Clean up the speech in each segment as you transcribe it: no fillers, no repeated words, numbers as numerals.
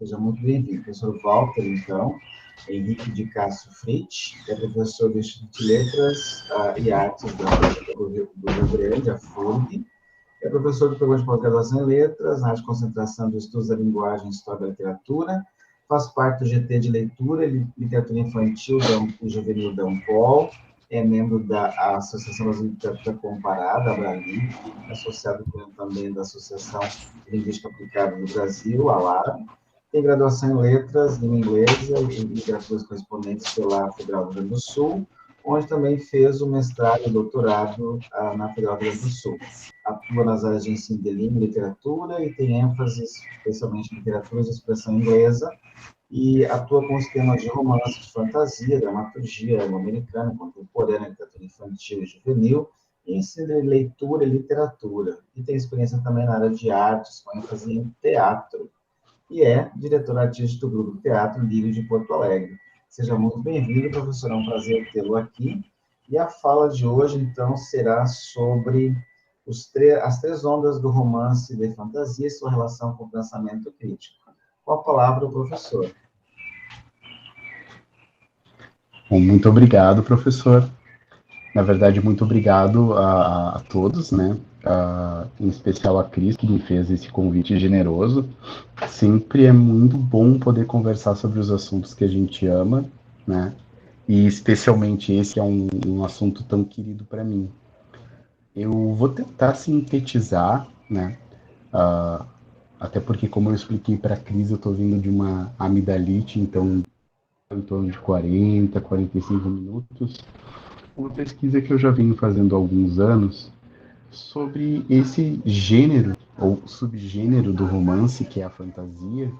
Seja muito bem-vindo. Professor Walter, então, Henrique de Castro Fritz, que é professor do Instituto de Letras e Artes do Rio Grande, a FURG, é professor do programa de pós-graduação em Letras, na área de concentração de estudos da linguagem e história da literatura, faz parte do GT de Leitura e Literatura Infantil e Juvenil da Ampol, é membro da Associação Brasileira de Literatura Comparada, a Abralip, associado também da Associação de Linguística Aplicada do Brasil, a LAR, tem graduação em Letras, Língua Inglesa e Literaturas Correspondentes pela Federal do Rio Grande do Sul, onde também fez o mestrado e doutorado na Federal do Rio Grande do Sul. Atua nas áreas de ensino de língua e literatura e tem ênfase especialmente em literatura de expressão inglesa, e atua com os temas de romance, de fantasia, dramaturgia americana, contemporânea, literatura infantil e juvenil, e ensino de leitura e literatura. E tem experiência também na área de artes, com ênfase em teatro. E é diretor artístico do Grupo Teatro Lírio de Porto Alegre. Seja muito bem-vindo, professor, é um prazer tê-lo aqui. E a fala de hoje, então, será sobre as três ondas do romance de fantasia e sua relação com o pensamento crítico. Com a palavra, o professor. Bom, muito obrigado, professor. Na verdade, muito obrigado a todos, né? Em especial a Cris, que me fez esse convite generoso. Sempre é muito bom poder conversar sobre os assuntos que a gente ama, né? E especialmente esse é um assunto tão querido para mim. Eu vou tentar sintetizar, né? Até porque, como eu expliquei para a Cris, eu estou vindo de uma amidalite, então em torno de 40, 45 minutos. Uma pesquisa que eu já venho fazendo há alguns anos sobre esse gênero ou subgênero do romance, que é a fantasia,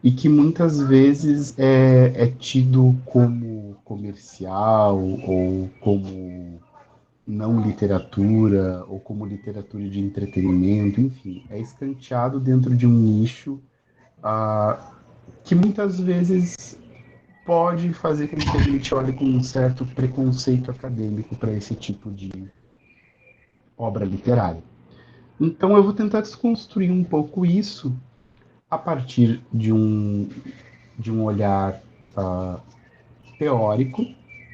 e que muitas vezes é tido como comercial ou como não literatura ou como literatura de entretenimento, enfim, é escanteado dentro de um nicho que muitas vezes pode fazer com que a gente olhe com um certo preconceito acadêmico para esse tipo de obra literária. Então eu vou tentar desconstruir um pouco isso a partir de um olhar teórico,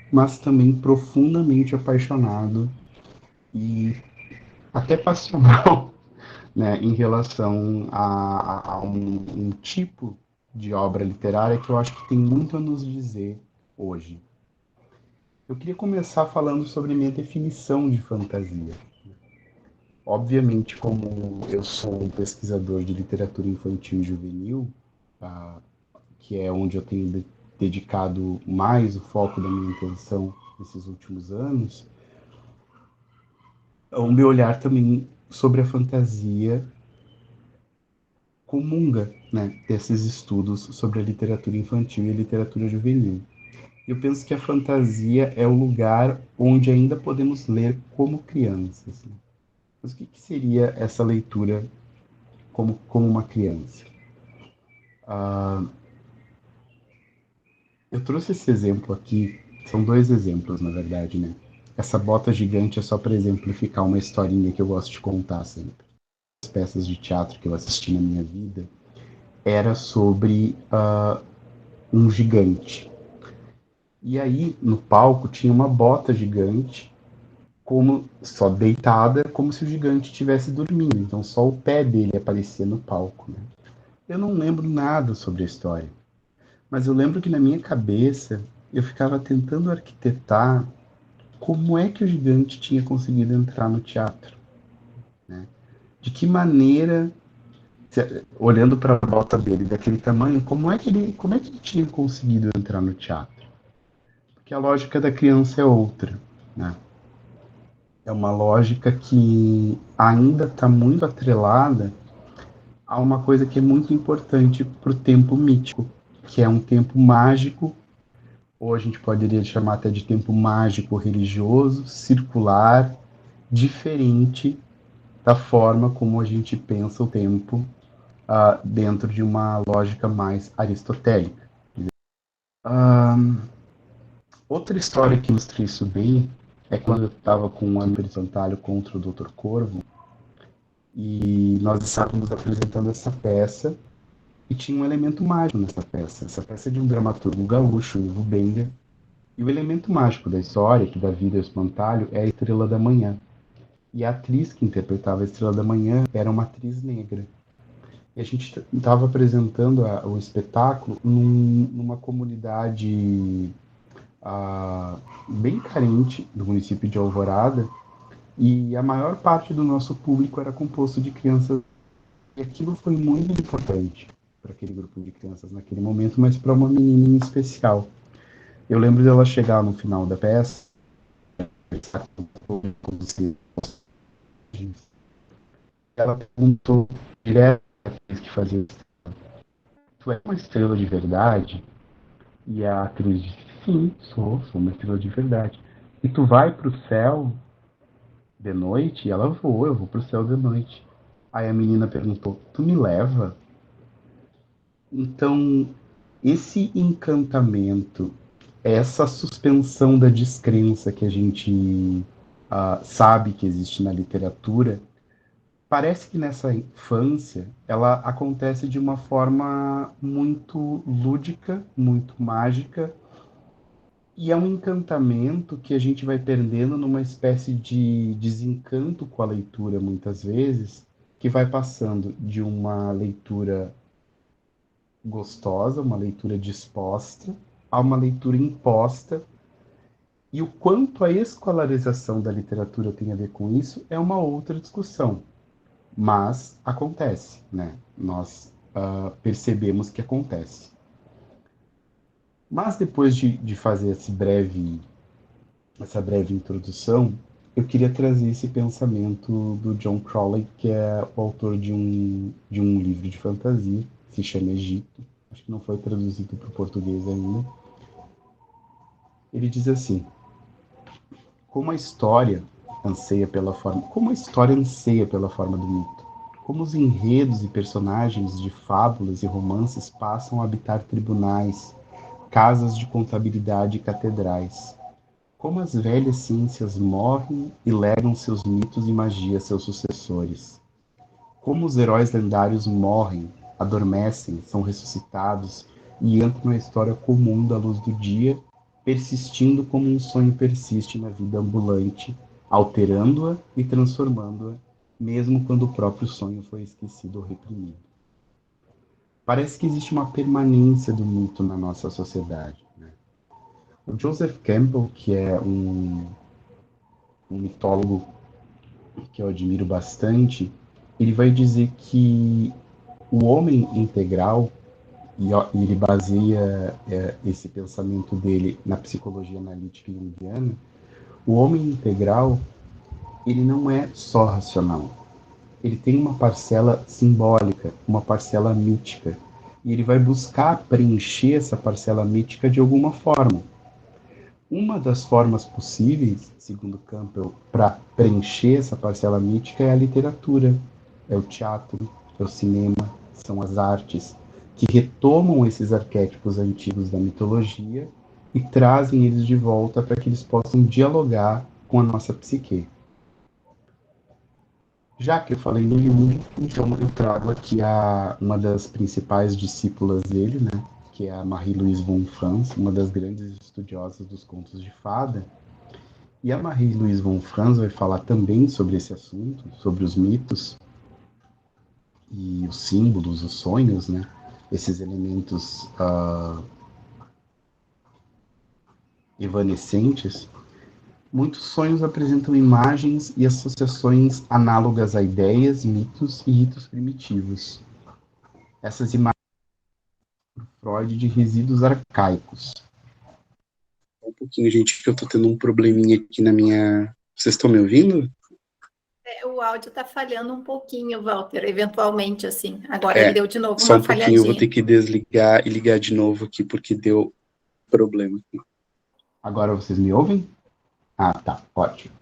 mas também profundamente apaixonado e até passional, né, em relação a um tipo de obra literária que eu acho que tem muito a nos dizer hoje. Eu queria começar falando sobre a minha definição de fantasia. Obviamente, como eu sou um pesquisador de literatura infantil e juvenil, que é onde eu tenho dedicado mais o foco da minha atenção nesses últimos anos, o meu olhar também sobre a fantasia comunga, né, desses estudos sobre a literatura infantil e a literatura juvenil. Eu penso que a fantasia é o lugar onde ainda podemos ler como crianças. Mas o que seria essa leitura como uma criança? Eu trouxe esse exemplo aqui, são dois exemplos, na verdade, né? Essa bota gigante é só para exemplificar uma historinha que eu gosto de contar sempre. As peças de teatro que eu assisti na minha vida era sobre um gigante. E aí, no palco, tinha uma bota gigante, como só deitada, como se o gigante estivesse dormindo. Então, só o pé dele aparecia no palco, né? Eu não lembro nada sobre a história, mas eu lembro que na minha cabeça eu ficava tentando arquitetar como é que o gigante tinha conseguido entrar no teatro, né? De que maneira, olhando para a bota dele daquele tamanho, como é que ele tinha conseguido entrar no teatro? Porque a lógica da criança é outra, né? É uma lógica que ainda está muito atrelada a uma coisa que é muito importante para o tempo mítico, que é um tempo mágico, ou a gente poderia chamar até de tempo mágico religioso, circular, diferente da forma como a gente pensa o tempo dentro de uma lógica mais aristotélica. Outra história que ilustra isso bem é quando eu estava com o André Santalho contra o Dr. Corvo, e nós estávamos apresentando essa peça, E tinha um elemento mágico nessa peça. Essa peça é de um dramaturgo gaúcho, Ivo Bender. E o elemento mágico da história, que dá vida ao espantalho, é a Estrela da Manhã. E a atriz que interpretava a Estrela da Manhã era uma atriz negra. E a gente estava apresentando o espetáculo numa comunidade bem carente do município de Alvorada, e a maior parte do nosso público era composto de crianças. E aquilo foi muito importante para aquele grupo de crianças naquele momento, mas para uma menina em especial. Eu lembro dela chegar no final da peça, ela perguntou direto que fazia: tu é uma estrela de verdade? E a atriz disse: sim, sou uma estrela de verdade. E tu vai para o céu de noite? E ela: eu vou para o céu de noite. Aí a menina perguntou: tu me leva? Então, esse encantamento, essa suspensão da descrença que a gente sabe que existe na literatura, parece que nessa infância ela acontece de uma forma muito lúdica, muito mágica, e é um encantamento que a gente vai perdendo numa espécie de desencanto com a leitura, muitas vezes, que vai passando de uma leitura gostosa, uma leitura disposta, a uma leitura imposta. E o quanto a escolarização da literatura tem a ver com isso é uma outra discussão. Mas acontece, né? Nós percebemos que acontece. Mas depois de fazer essa breve introdução, eu queria trazer esse pensamento do John Crowley, que é o autor de um livro de fantasia, que se chama Egito. Acho que não foi traduzido para o português ainda. Ele diz assim: como a história anseia pela forma do mito, como os enredos e personagens de fábulas e romances passam a habitar tribunais, casas de contabilidade e catedrais, como as velhas ciências morrem e legam seus mitos e magia a seus sucessores, como os heróis lendários morrem, adormecem, são ressuscitados e entram na história comum da luz do dia, persistindo como um sonho persiste na vida ambulante, alterando-a e transformando-a, mesmo quando o próprio sonho foi esquecido ou reprimido. Parece que existe uma permanência do mito na nossa sociedade, né? O Joseph Campbell, que é um mitólogo que eu admiro bastante, ele vai dizer que o homem integral, e ele baseia esse pensamento dele na psicologia analítica junguiana, o homem integral, ele não é só racional. Ele tem uma parcela simbólica, uma parcela mítica, e ele vai buscar preencher essa parcela mítica de alguma forma. Uma das formas possíveis, segundo Campbell, para preencher essa parcela mítica é a literatura, é o teatro, é o cinema, são as artes, que retomam esses arquétipos antigos da mitologia e trazem eles de volta para que eles possam dialogar com a nossa psique. Já que eu falei no Jung, então eu trago aqui uma das principais discípulas dele, né, que é a Marie-Louise von Franz, uma das grandes estudiosas dos contos de fada. E a Marie-Louise von Franz vai falar também sobre esse assunto, sobre os mitos e os símbolos, os sonhos, né? Esses elementos evanescentes. Muitos sonhos apresentam imagens e associações análogas a ideias, mitos e ritos primitivos. Essas imagens Freud de resíduos arcaicos. Um pouquinho, gente, que eu tô tendo um probleminha aqui na minha... Vocês estão me ouvindo? O áudio tá falhando um pouquinho, Walter, eventualmente, assim. Agora ele deu de novo só uma um pouquinho, eu vou falhadinha. ter que desligar e ligar de novo aqui, porque deu problema. Agora vocês me ouvem? Ah, tá, ótimo.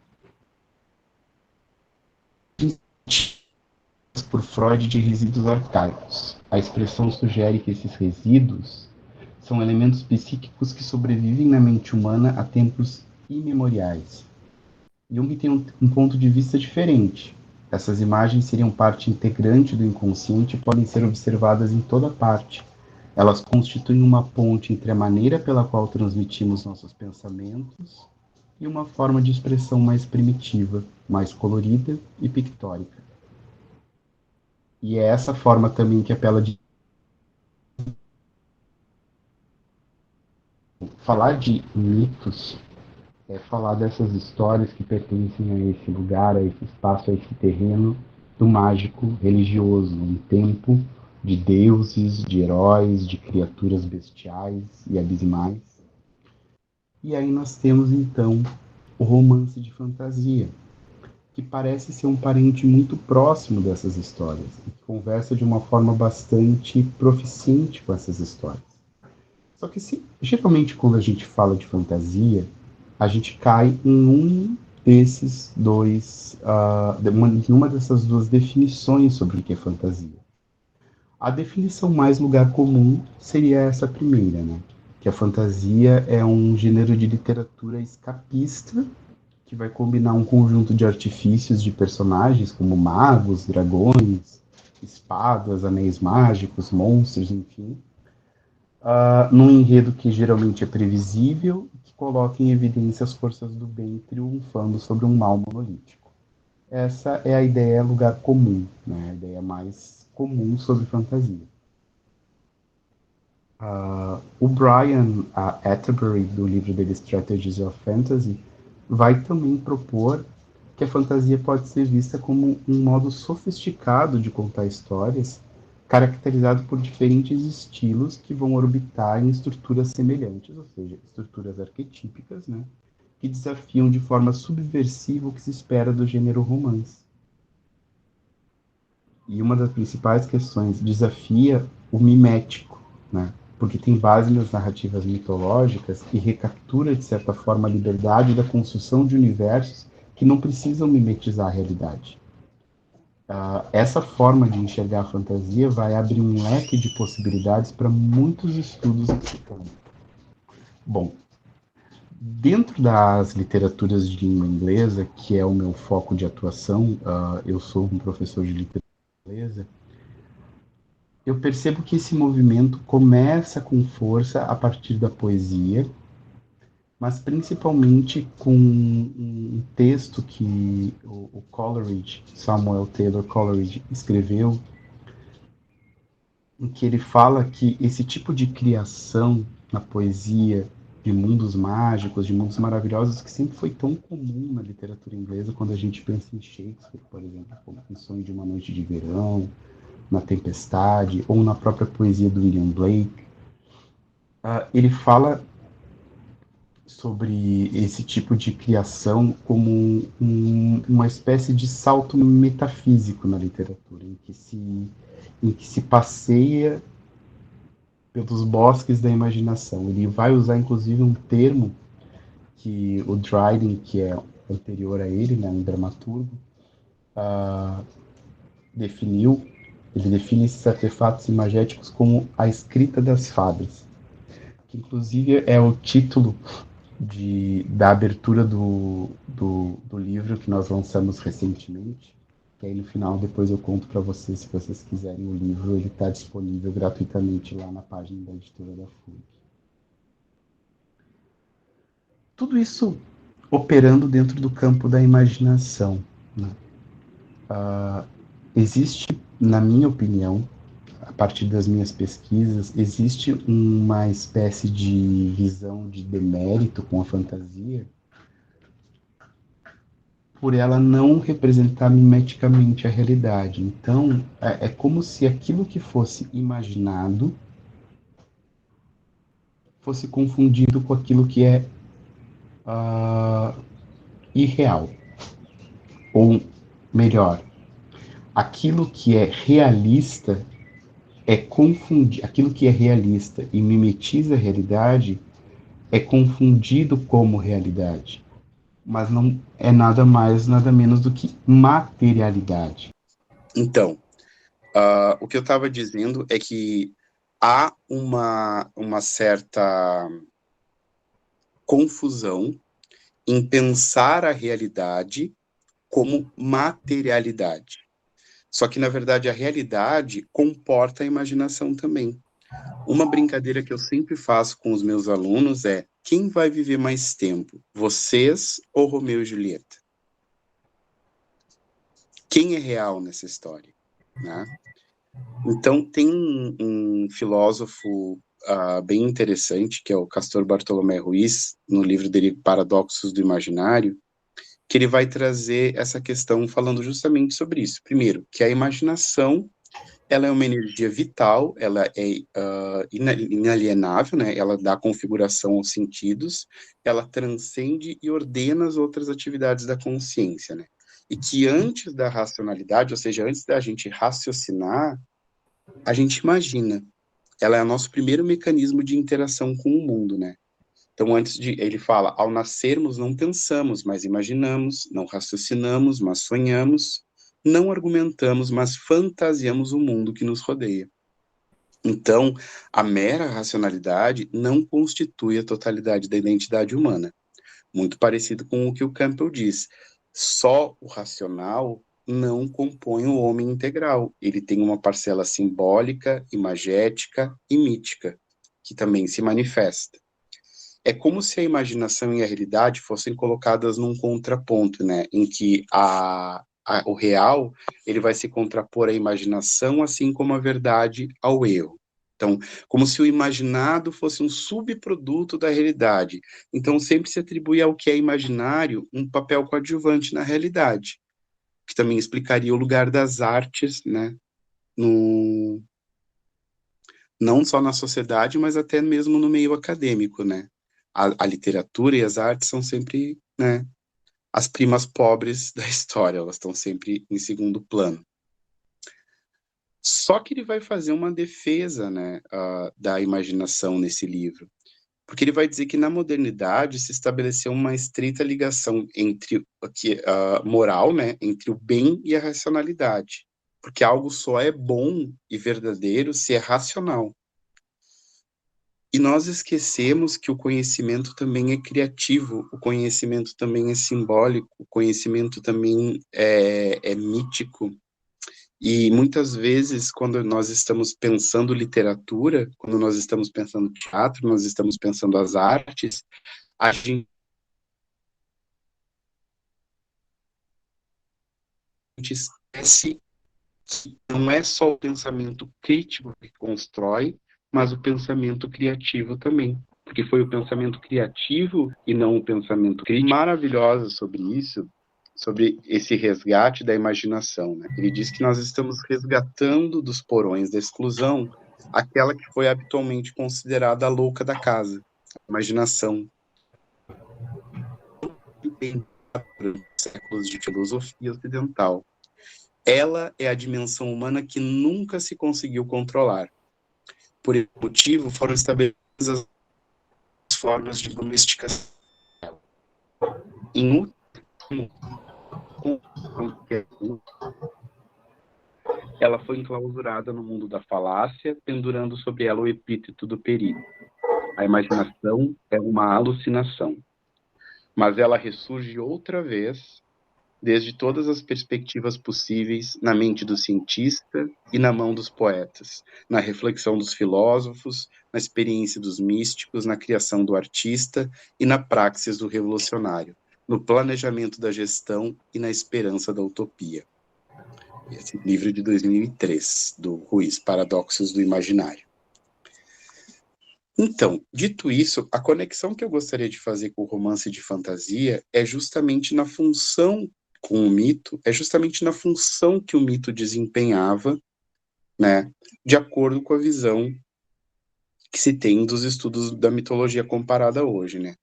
Por Freud de resíduos arcaicos. A expressão sugere que esses resíduos são elementos psíquicos que sobrevivem na mente humana há tempos imemoriais. Jung tem um ponto de vista diferente. Essas imagens seriam parte integrante do inconsciente e podem ser observadas em toda parte. Elas constituem uma ponte entre a maneira pela qual transmitimos nossos pensamentos e uma forma de expressão mais primitiva, mais colorida e pictórica. E é essa forma também que apela de falar de mitos, é falar dessas histórias que pertencem a esse lugar, a esse espaço, a esse terreno do mágico religioso, um tempo de deuses, de heróis, de criaturas bestiais e abismais. E aí nós temos então o romance de fantasia, que parece ser um parente muito próximo dessas histórias, e que conversa de uma forma bastante proficiente com essas histórias. Só que geralmente quando a gente fala de fantasia, a gente cai em um desses dois, numa dessas duas definições sobre o que é fantasia. A definição mais lugar comum seria essa primeira, né? Que a fantasia é um gênero de literatura escapista que vai combinar um conjunto de artifícios de personagens como magos, dragões, espadas, anéis mágicos, monstros, enfim, num enredo que geralmente é previsível e que coloca em evidência as forças do bem triunfando sobre um mal monolítico. Essa é a ideia lugar comum, né? A ideia mais comum sobre fantasia. O Brian Atterbury, do livro dele Strategies of Fantasy, vai também propor que a fantasia pode ser vista como um modo sofisticado de contar histórias, caracterizado por diferentes estilos que vão orbitar em estruturas semelhantes, ou seja, estruturas arquetípicas, né, que desafiam de forma subversiva o que se espera do gênero romance. E uma das principais questões desafia o mimético, né, porque tem base nas narrativas mitológicas e recaptura, de certa forma, a liberdade da construção de universos que não precisam mimetizar a realidade. Essa forma de enxergar a fantasia vai abrir um leque de possibilidades para muitos estudos nesse campo. Bom, dentro das literaturas de língua inglesa, que é o meu foco de atuação, eu sou um professor de literatura inglesa, eu percebo que esse movimento começa com força a partir da poesia, mas principalmente com um texto que o Coleridge, Samuel Taylor Coleridge, escreveu, em que ele fala que esse tipo de criação na poesia de mundos mágicos, de mundos maravilhosos, que sempre foi tão comum na literatura inglesa, quando a gente pensa em Shakespeare, por exemplo, como em Sonho de uma Noite de Verão, na Tempestade, ou na própria poesia do William Blake, ele fala sobre esse tipo de criação como uma espécie de salto metafísico na literatura, em que se passeia pelos bosques da imaginação. Ele vai usar, inclusive, um termo que o Dryden, que é anterior a ele, né, um dramaturgo, definiu. Ele define esses artefatos imagéticos como a escrita das fadas, que inclusive é o título da abertura do livro que nós lançamos recentemente, que aí no final depois eu conto para vocês, se vocês quiserem o livro, ele está disponível gratuitamente lá na página da editora da FUG. Tudo isso operando dentro do campo da imaginação, né? Existe, na minha opinião, a partir das minhas pesquisas, existe uma espécie de visão de demérito com a fantasia por ela não representar mimeticamente a realidade. Então, é como se aquilo que fosse imaginado fosse confundido com aquilo que é irreal. Ou melhor, aquilo que é realista aquilo que é realista e mimetiza a realidade é confundido como realidade, mas não é nada mais, nada menos do que materialidade. Então, o que eu estava dizendo é que há uma certa confusão em pensar a realidade como materialidade. Só que, na verdade, a realidade comporta a imaginação também. Uma brincadeira que eu sempre faço com os meus alunos é: quem vai viver mais tempo, vocês ou Romeu e Julieta? Quem é real nessa história, né? Então, tem um filósofo bem interessante, que é o Castor Bartolomé Ruiz, no livro dele Paradoxos do Imaginário, que ele vai trazer essa questão falando justamente sobre isso. Primeiro, que a imaginação, ela é uma energia vital, ela é inalienável, né? Ela dá configuração aos sentidos, ela transcende e ordena as outras atividades da consciência, né? E que antes da racionalidade, ou seja, antes da gente raciocinar, a gente imagina. Ela é o nosso primeiro mecanismo de interação com o mundo, né? Então, ele fala, ao nascermos não pensamos, mas imaginamos, não raciocinamos, mas sonhamos, não argumentamos, mas fantasiamos o mundo que nos rodeia. Então, a mera racionalidade não constitui a totalidade da identidade humana. Muito parecido com o que o Campbell diz. Só o racional não compõe o homem integral. Ele tem uma parcela simbólica, imagética e mítica, que também se manifesta. É como se a imaginação e a realidade fossem colocadas num contraponto, né? Em que o real, ele vai se contrapor à imaginação, assim como a verdade ao erro. Então, como se o imaginado fosse um subproduto da realidade. Então, sempre se atribui ao que é imaginário um papel coadjuvante na realidade, que também explicaria o lugar das artes, né? Não só na sociedade, mas até mesmo no meio acadêmico, né? A literatura e as artes são sempre, né, as primas pobres da história, elas estão sempre em segundo plano. Só que ele vai fazer uma defesa, né, da imaginação nesse livro, porque ele vai dizer que na modernidade se estabeleceu uma estreita ligação entre moral, né, entre o bem e a racionalidade, porque algo só é bom e verdadeiro se é racional. E nós esquecemos que o conhecimento também é criativo, o conhecimento também é simbólico, o conhecimento também é mítico. E muitas vezes, quando nós estamos pensando literatura, quando nós estamos pensando teatro, nós estamos pensando as artes, a gente esquece que não é só o pensamento crítico que constrói, mas o pensamento criativo também. Porque foi o pensamento criativo e não o pensamento crítico. Maravilhosa sobre isso, sobre esse resgate da imaginação, né? Ele diz que nós estamos resgatando dos porões da exclusão aquela que foi habitualmente considerada a louca da casa, a imaginação. Tem séculos de filosofia ocidental. Ela é a dimensão humana que nunca se conseguiu controlar. Por esse motivo, foram estabelecidas as formas de domesticação. Em último, ela foi enclausurada no mundo da falácia, pendurando sobre ela o epíteto do perigo. A imaginação é uma alucinação. Mas ela ressurge outra vez, desde todas as perspectivas possíveis, na mente do cientista e na mão dos poetas, na reflexão dos filósofos, na experiência dos místicos, na criação do artista e na praxis do revolucionário, no planejamento da gestão e na esperança da utopia. Esse livro de 2003, do Ruiz, Paradoxos do Imaginário. Então, dito isso, a conexão que eu gostaria de fazer com o romance de fantasia é justamente na função com o mito, é justamente na função que o mito desempenhava, né, de acordo com a visão que se tem dos estudos da mitologia comparada hoje, né.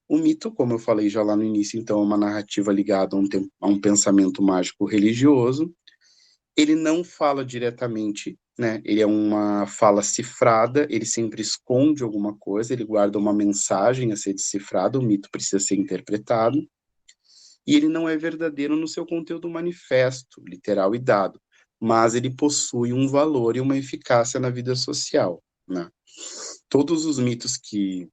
O mito, como eu falei já lá no início, então, é uma narrativa ligada a um pensamento mágico religioso. Ele não fala diretamente, né, ele é uma fala cifrada, ele sempre esconde alguma coisa, ele guarda uma mensagem a ser decifrada, o mito precisa ser interpretado. E ele não é verdadeiro no seu conteúdo manifesto, literal e dado, mas ele possui um valor e uma eficácia na vida social, né? Todos os mitos que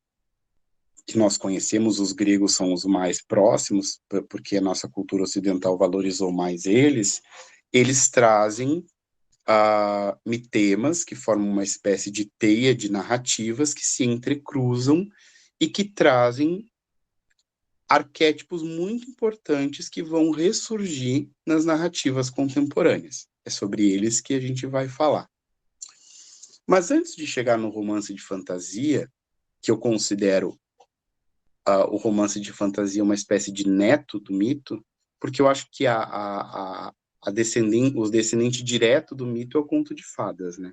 que nós conhecemos, os gregos são os mais próximos, porque a nossa cultura ocidental valorizou mais eles trazem mitemas, que formam uma espécie de teia de narrativas que se entrecruzam e que trazem arquétipos muito importantes que vão ressurgir nas narrativas contemporâneas. É sobre eles que a gente vai falar. Mas antes de chegar no romance de fantasia, que eu considero o romance de fantasia uma espécie de neto do mito, porque eu acho que os descendentes direto do mito é o conto de fadas, né?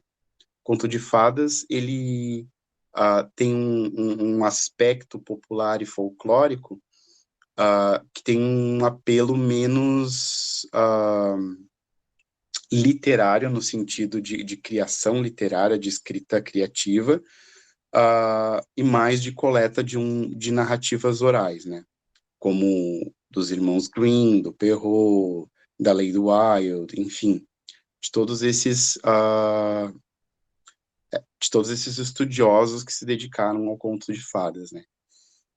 O conto de fadas, ele tem um aspecto popular e folclórico que tem um apelo menos literário, no sentido de criação literária, de escrita criativa, e mais de coleta de narrativas orais, né? Como dos irmãos Grimm, do Perrault, da Lady Wilde, enfim, de todos esses estudiosos que se dedicaram ao conto de fadas, né?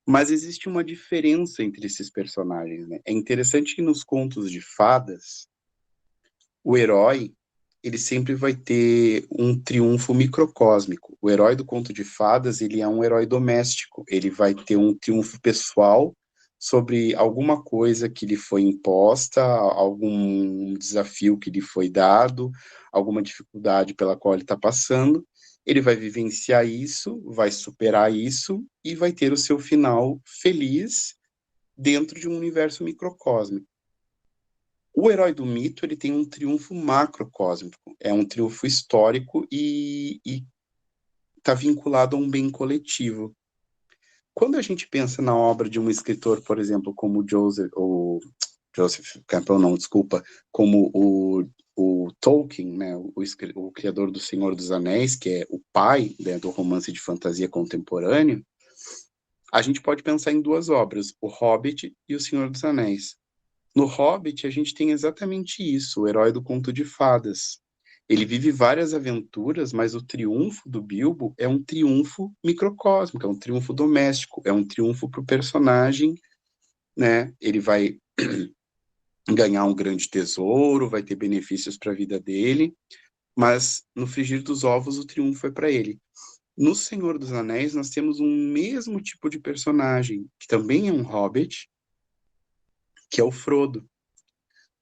Mas existe uma diferença entre esses personagens, né? É interessante que nos contos de fadas, o herói, ele sempre vai ter um triunfo microcósmico. O herói do conto de fadas, ele é um herói doméstico. Ele vai ter um triunfo pessoal sobre alguma coisa que lhe foi imposta, algum desafio que lhe foi dado, alguma dificuldade pela qual ele está passando. Ele vai vivenciar isso, vai superar isso e vai ter o seu final feliz dentro de um universo microcósmico. O herói do mito, ele tem um triunfo macrocósmico, é um triunfo histórico e está vinculado a um bem coletivo. Quando a gente pensa na obra de um escritor, por exemplo, como Joseph Campbell, não, desculpa, como o Tolkien, né, o criador do Senhor dos Anéis, que é o pai, né, do romance de fantasia contemporâneo, a gente pode pensar em duas obras, O Hobbit e O Senhor dos Anéis. No Hobbit, a gente tem exatamente isso, o herói do conto de fadas. Ele vive várias aventuras, mas o triunfo do Bilbo é um triunfo microcósmico, é um triunfo doméstico, é um triunfo para o personagem, né? Ele vai ganhar um grande tesouro, vai ter benefícios para a vida dele, mas no frigir dos ovos o triunfo é para ele. No Senhor dos Anéis, nós temos um mesmo tipo de personagem, que também é um hobbit, que é o Frodo.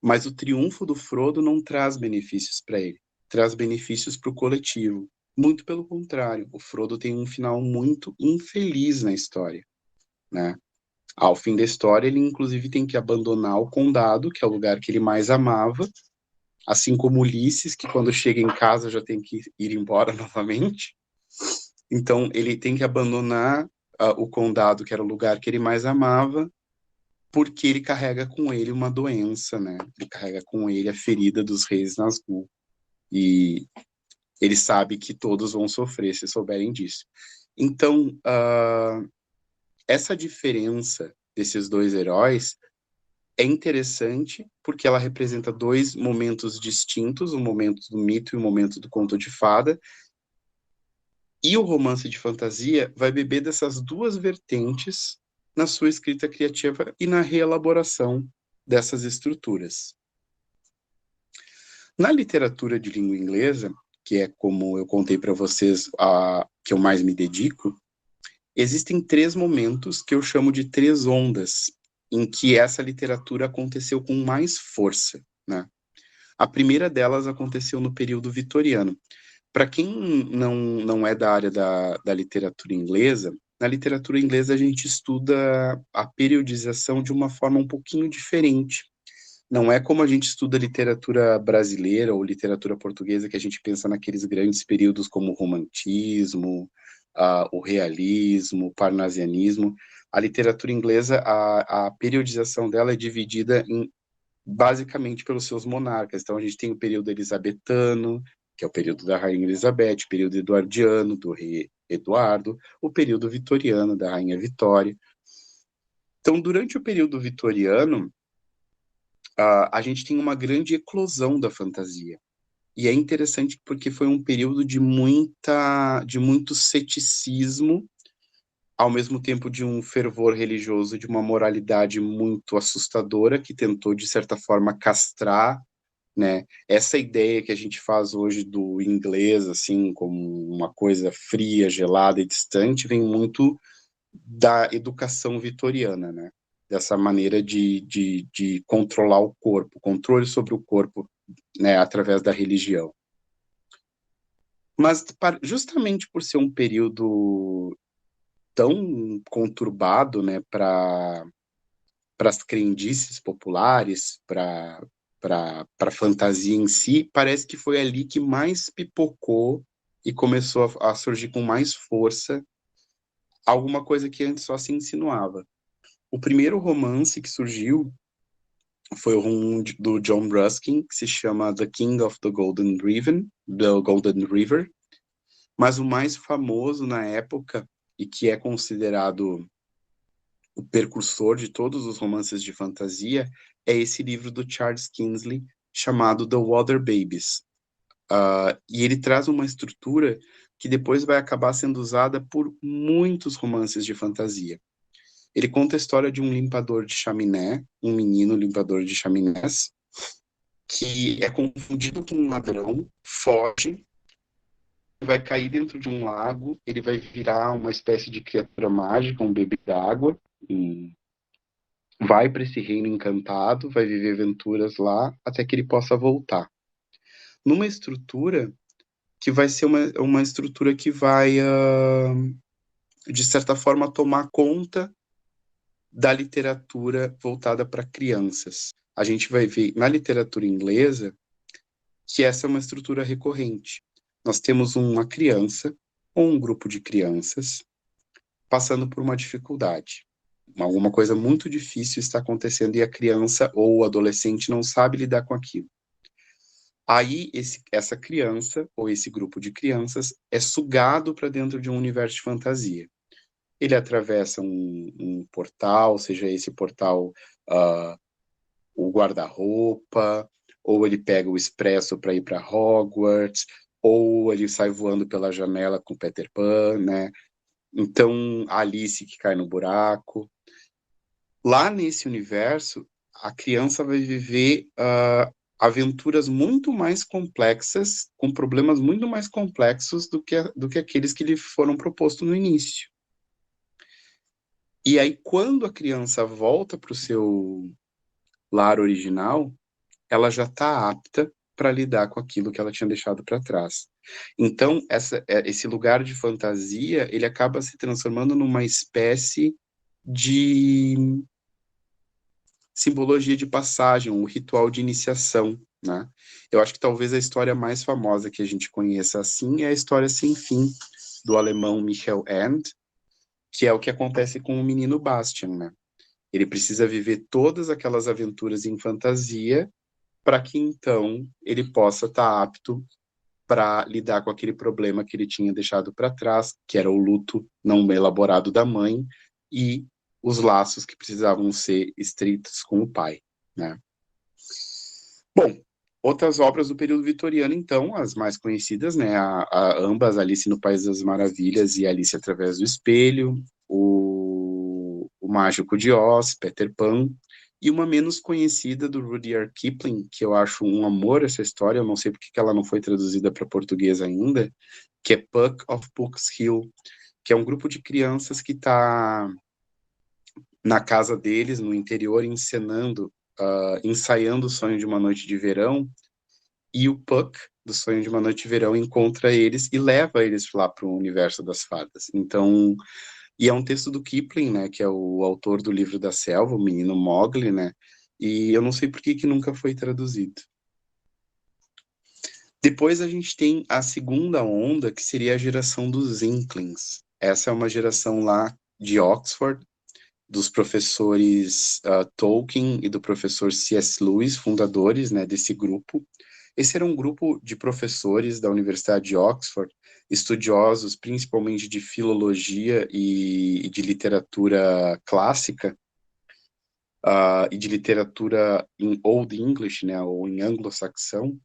Mas o triunfo do Frodo não traz benefícios para ele, traz benefícios para o coletivo. Muito pelo contrário, o Frodo tem um final muito infeliz na história, né? Ao fim da história, ele inclusive tem que abandonar o condado, que é o lugar que ele mais amava, assim como Ulisses, que quando chega em casa já tem que ir embora novamente. Então, ele tem que abandonar o condado, que era o lugar que ele mais amava, porque ele carrega com ele uma doença, né? Ele carrega com ele a ferida dos reis Nazgûl. E ele sabe que todos vão sofrer se souberem disso. Então, essa diferença desses dois heróis é interessante porque ela representa dois momentos distintos, o momento do mito e o momento do conto de fada, e o romance de fantasia vai beber dessas duas vertentes na sua escrita criativa e na reelaboração dessas estruturas. Na literatura de língua inglesa, que é como eu contei para vocês que eu mais me dedico, existem três momentos que eu chamo de três ondas em que essa literatura aconteceu com mais força, né? A primeira delas aconteceu no período vitoriano. Para quem não é da área da literatura inglesa, na literatura inglesa a gente estuda a periodização de uma forma um pouquinho diferente. Não é como a gente estuda literatura brasileira ou literatura portuguesa, que a gente pensa naqueles grandes períodos como o romantismo, o realismo, o parnasianismo. A literatura inglesa, a periodização dela é dividida basicamente pelos seus monarcas. Então a gente tem o período elisabetano, que é o período da Rainha Elizabeth, o período eduardiano, do rei Eduardo, o período vitoriano, da Rainha Vitória. Então, durante o período vitoriano, a gente tem uma grande eclosão da fantasia. E é interessante porque foi um período de muito ceticismo ao mesmo tempo de um fervor religioso, de uma moralidade muito assustadora, que tentou, de certa forma, castrar, né, essa ideia que a gente faz hoje do inglês, assim, como uma coisa fria, gelada e distante, vem muito da educação vitoriana, né, dessa maneira de controlar o corpo, controle sobre o corpo, né, através da religião. Mas justamente por ser um período tão conturbado, né, para as crendices populares, para a fantasia em si, parece que foi ali que mais pipocou e começou a surgir com mais força alguma coisa que antes só se insinuava. O primeiro romance que surgiu foi um do John Ruskin, que se chama The King of the Golden River, mas o mais famoso na época, e que é considerado o precursor de todos os romances de fantasia, é esse livro do Charles Kingsley, chamado The Water Babies. E ele traz uma estrutura que depois vai acabar sendo usada por muitos romances de fantasia. Ele conta a história de um limpador de chaminé, um menino limpador de chaminés, que é confundido com um ladrão, foge, vai cair dentro de um lago, ele vai virar uma espécie de criatura mágica, um bebê d'água, vai para esse reino encantado, vai viver aventuras lá, até que ele possa voltar. Numa estrutura que vai ser uma estrutura que vai, de certa forma, tomar conta da literatura voltada para crianças. A gente vai ver na literatura inglesa que essa é uma estrutura recorrente. Nós temos uma criança ou um grupo de crianças passando por uma dificuldade. Alguma coisa muito difícil está acontecendo e a criança ou o adolescente não sabe lidar com aquilo. Aí, essa criança, ou esse grupo de crianças, é sugado para dentro de um universo de fantasia. Ele atravessa um portal, seja esse portal o guarda-roupa, ou ele pega o expresso para ir para Hogwarts, ou ele sai voando pela janela com Peter Pan, né? Então, a Alice que cai no buraco. Lá nesse universo, a criança vai viver aventuras muito mais complexas, com problemas muito mais complexos do que aqueles que lhe foram propostos no início. E aí, quando a criança volta para o seu lar original, ela já está apta para lidar com aquilo que ela tinha deixado para trás. Então, esse lugar de fantasia, ele acaba se transformando numa espécie de simbologia de passagem, um ritual de iniciação, né? Eu acho que talvez a história mais famosa que a gente conheça assim é a história Sem Fim, do alemão Michael Ende, que é o que acontece com o menino Bastian, né? Ele precisa viver todas aquelas aventuras em fantasia para que então ele possa estar apto para lidar com aquele problema que ele tinha deixado para trás, que era o luto não elaborado da mãe e os laços que precisavam ser estritos com o pai, né? Bom, outras obras do período vitoriano, então, as mais conhecidas, né, ambas, Alice no País das Maravilhas e Alice através do Espelho, o Mágico de Oz, Peter Pan, e uma menos conhecida do Rudyard Kipling, que eu acho um amor essa história, eu não sei porque que ela não foi traduzida para português ainda, que é Puck of Puck's Hill, que é um grupo de crianças que está na casa deles, no interior, ensaiando o Sonho de uma Noite de Verão, e o Puck, do Sonho de uma Noite de Verão, encontra eles e leva eles lá para o universo das fadas. Então, e é um texto do Kipling, né, que é o autor do Livro da Selva, o menino Mowgli, né, e eu não sei por que nunca foi traduzido. Depois a gente tem a segunda onda, que seria a geração dos Inklings. Essa é uma geração lá de Oxford, dos professores Tolkien e do professor C.S. Lewis, fundadores, né, desse grupo. Esse era um grupo de professores da Universidade de Oxford, estudiosos principalmente de filologia e de literatura clássica, e de literatura em Old English, né, ou em anglo-saxão,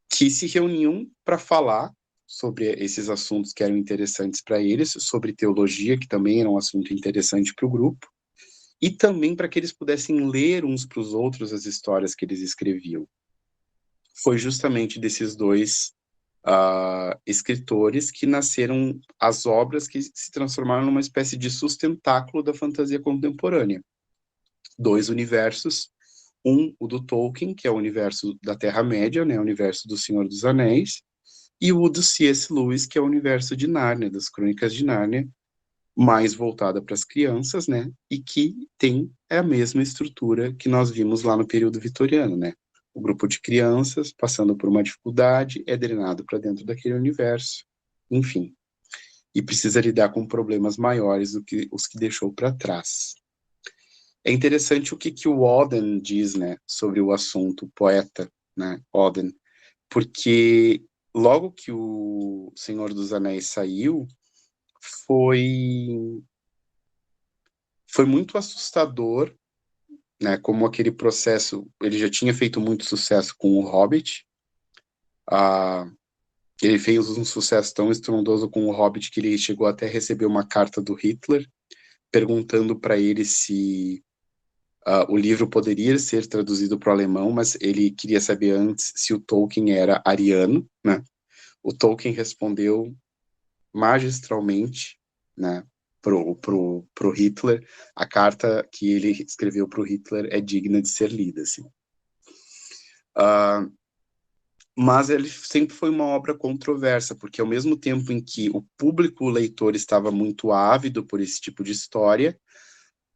que se reuniam para falar sobre esses assuntos que eram interessantes para eles, sobre teologia, que também era um assunto interessante para o grupo, e também para que eles pudessem ler uns para os outros as histórias que eles escreviam. Foi justamente desses dois escritores que nasceram as obras que se transformaram numa espécie de sustentáculo da fantasia contemporânea. Dois universos, o do Tolkien, que é o universo da Terra-média, né, o universo do Senhor dos Anéis, e o do C.S. Lewis, que é o universo de Nárnia, das Crônicas de Nárnia, mais voltada para as crianças, né, e que tem a mesma estrutura que nós vimos lá no período vitoriano, né. O grupo de crianças, passando por uma dificuldade, é drenado para dentro daquele universo, enfim, e precisa lidar com problemas maiores do que os que deixou para trás. É interessante o que o Auden diz, né, sobre o assunto, o poeta, né, Auden, porque logo que o Senhor dos Anéis saiu, foi muito assustador, né, como aquele processo, ele já tinha feito muito sucesso com o Hobbit, ele fez um sucesso tão estrondoso com o Hobbit que ele chegou até a receber uma carta do Hitler, perguntando para ele se o livro poderia ser traduzido para o alemão, mas ele queria saber antes se o Tolkien era ariano, né? O Tolkien respondeu magistralmente, né, pro Hitler. A carta que ele escreveu pro Hitler é digna de ser lida, assim. Mas ele sempre foi uma obra controversa, porque ao mesmo tempo em que o público leitor estava muito ávido por esse tipo de história,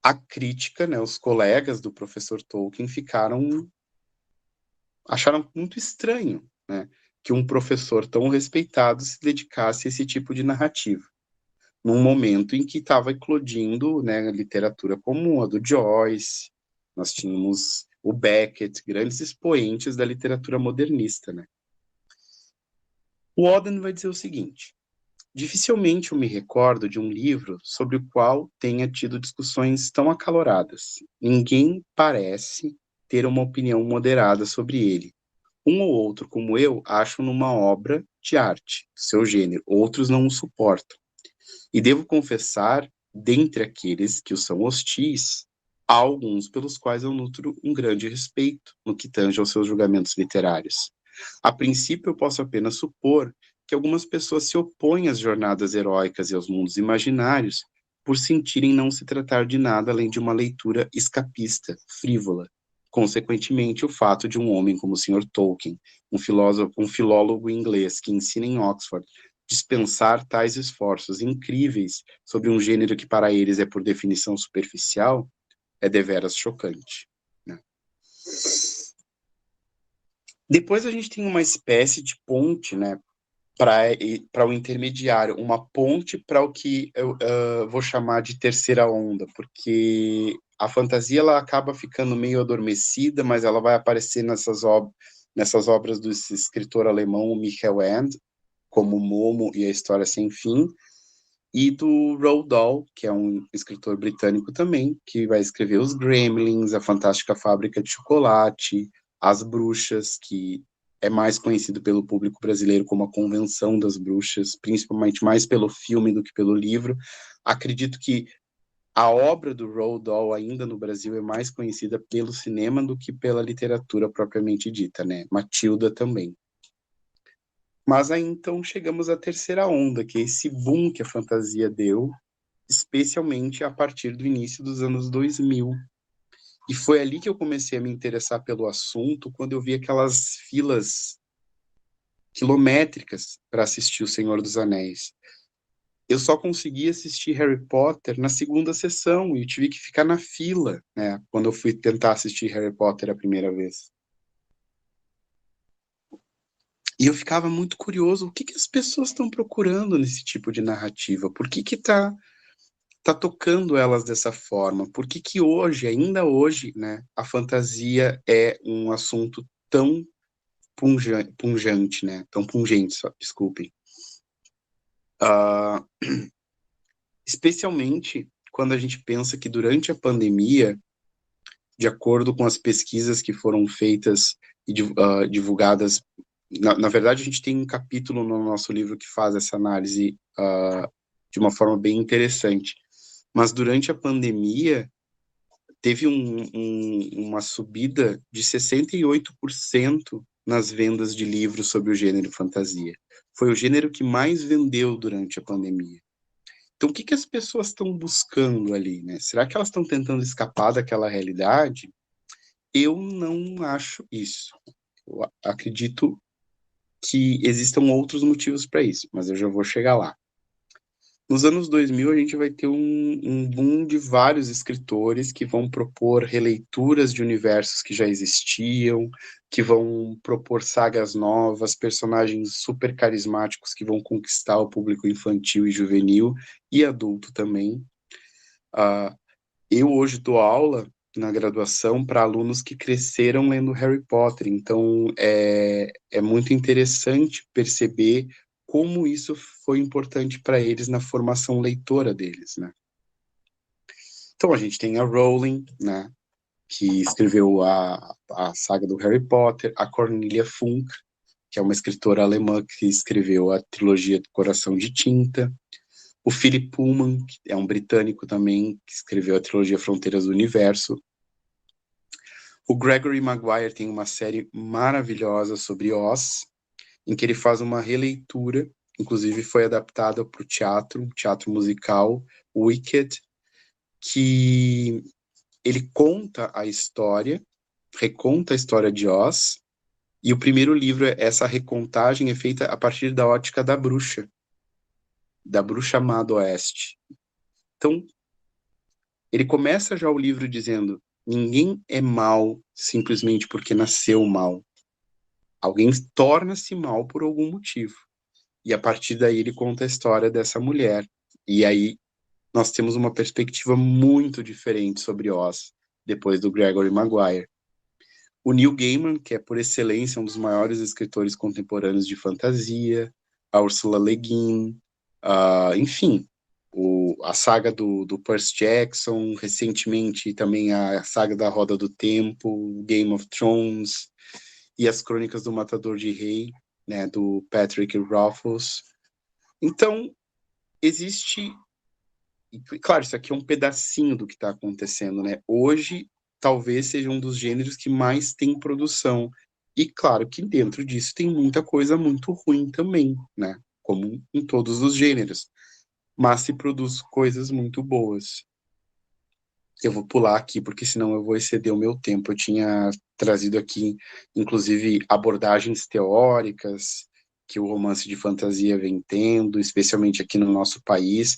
a crítica, né, os colegas do professor Tolkien acharam muito estranho, né, que um professor tão respeitado se dedicasse a esse tipo de narrativa, num momento em que estava eclodindo, né, literatura comum, a do Joyce, nós tínhamos o Beckett, grandes expoentes da literatura modernista, né. O Auden vai dizer o seguinte: dificilmente eu me recordo de um livro sobre o qual tenha tido discussões tão acaloradas. Ninguém parece ter uma opinião moderada sobre ele. Um ou outro, como eu, acham numa obra de arte, seu gênero. Outros não o suportam. E devo confessar, dentre aqueles que o são hostis, há alguns pelos quais eu nutro um grande respeito no que tange aos seus julgamentos literários. A princípio, eu posso apenas supor que algumas pessoas se opõem às jornadas heróicas e aos mundos imaginários por sentirem não se tratar de nada além de uma leitura escapista, frívola. Consequentemente, o fato de um homem como o Sr. Tolkien, um filólogo inglês que ensina em Oxford, dispensar tais esforços incríveis sobre um gênero que para eles é por definição superficial, é deveras chocante, né? Depois a gente tem uma espécie de ponte, né, para o intermediário, uma ponte para o que eu vou chamar de terceira onda, porque a fantasia ela acaba ficando meio adormecida, mas ela vai aparecer nessas obras do escritor alemão Michael Ende, como Momo e a História Sem Fim, e do Roald Dahl, que é um escritor britânico também, que vai escrever Os Gremlins, A Fantástica Fábrica de Chocolate, As Bruxas, que é mais conhecido pelo público brasileiro como A Convenção das Bruxas, principalmente mais pelo filme do que pelo livro. Acredito que a obra do Roald Dahl ainda no Brasil é mais conhecida pelo cinema do que pela literatura propriamente dita, né? Matilda também. Mas aí então chegamos à terceira onda, que é esse boom que a fantasia deu, especialmente a partir do início dos anos 2000. E foi ali que eu comecei a me interessar pelo assunto, quando eu vi aquelas filas quilométricas para assistir O Senhor dos Anéis. Eu só consegui assistir Harry Potter na segunda sessão, e eu tive que ficar na fila, né, quando eu fui tentar assistir Harry Potter a primeira vez. E eu ficava muito curioso, o que as pessoas estão procurando nesse tipo de narrativa? Por que tá tocando elas dessa forma? Por que hoje, ainda hoje, né, a fantasia é um assunto tão pungente, né? Tão pungente, desculpem. Especialmente quando a gente pensa que durante a pandemia, de acordo com as pesquisas que foram feitas e divulgadas Na verdade, a gente tem um capítulo no nosso livro que faz essa análise de uma forma bem interessante. Mas durante a pandemia, teve uma subida de 68% nas vendas de livros sobre o gênero fantasia. Foi o gênero que mais vendeu durante a pandemia. Então, o que as pessoas estão buscando ali, né? Será que elas estão tentando escapar daquela realidade? Eu não acho isso. Eu acredito que existam outros motivos para isso, mas eu já vou chegar lá. Nos anos 2000, a gente vai ter um boom de vários escritores que vão propor releituras de universos que já existiam, que vão propor sagas novas, personagens super carismáticos que vão conquistar o público infantil e juvenil e adulto também. Eu hoje dou aula na graduação para alunos que cresceram lendo Harry Potter, então é muito interessante perceber como isso foi importante para eles na formação leitora deles, né? Então a gente tem a Rowling, né, que escreveu a saga do Harry Potter, a Cornelia Funk, que é uma escritora alemã que escreveu a trilogia do Coração de Tinta, o Philip Pullman, que é um britânico também, que escreveu a trilogia Fronteiras do Universo. O Gregory Maguire tem uma série maravilhosa sobre Oz, em que ele faz uma releitura, inclusive foi adaptada para o teatro musical Wicked, que ele conta a história, reconta a história de Oz, e o primeiro livro, essa recontagem é feita a partir da ótica da bruxa má do Oeste. Então, ele começa já o livro dizendo: ninguém é mal simplesmente porque nasceu mal. Alguém torna-se mal por algum motivo. E a partir daí ele conta a história dessa mulher. E aí nós temos uma perspectiva muito diferente sobre Oz, depois do Gregory Maguire. O Neil Gaiman, que é por excelência um dos maiores escritores contemporâneos de fantasia, a Ursula Le Guin, enfim, a saga do Percy Jackson, recentemente também a saga da Roda do Tempo, Game of Thrones, e as Crônicas do Matador de Rei, né, do Patrick Rothfuss. Então, existe... Claro, isso aqui é um pedacinho do que está acontecendo, né? Hoje, talvez seja um dos gêneros que mais tem produção. E claro que dentro disso tem muita coisa muito ruim também, né? Como em todos os gêneros. Mas se produz coisas muito boas. Eu vou pular aqui, porque senão eu vou exceder o meu tempo. Eu tinha trazido aqui, inclusive, abordagens teóricas que o romance de fantasia vem tendo, especialmente aqui no nosso país,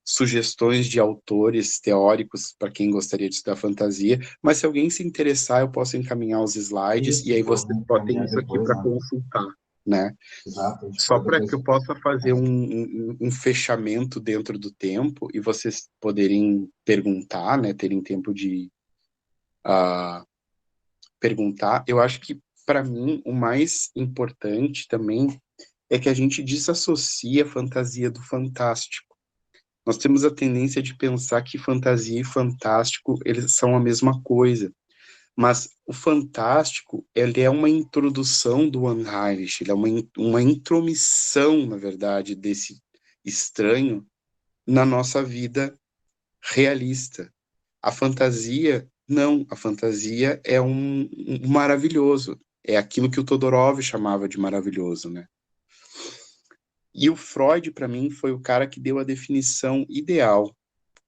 sugestões de autores teóricos para quem gostaria de estudar fantasia, mas se alguém se interessar, eu posso encaminhar os slides, Isso, e aí pode você só tem encaminhar isso aqui depois, para né? consultar, né? Exato. Só para Depois... que eu possa fazer um fechamento dentro do tempo e vocês poderem perguntar, né, terem tempo de perguntar. Eu acho que, para mim, o mais importante também é que a gente desassocia a fantasia do fantástico. Nós temos a tendência de pensar que fantasia e fantástico, eles são a mesma coisa. Mas o fantástico, ele é uma introdução do Unheimlich, ele é uma intromissão, na verdade, desse estranho na nossa vida realista. A fantasia, não. A fantasia é um maravilhoso. É aquilo que o Todorov chamava de maravilhoso, né? E o Freud, para mim, foi o cara que deu a definição ideal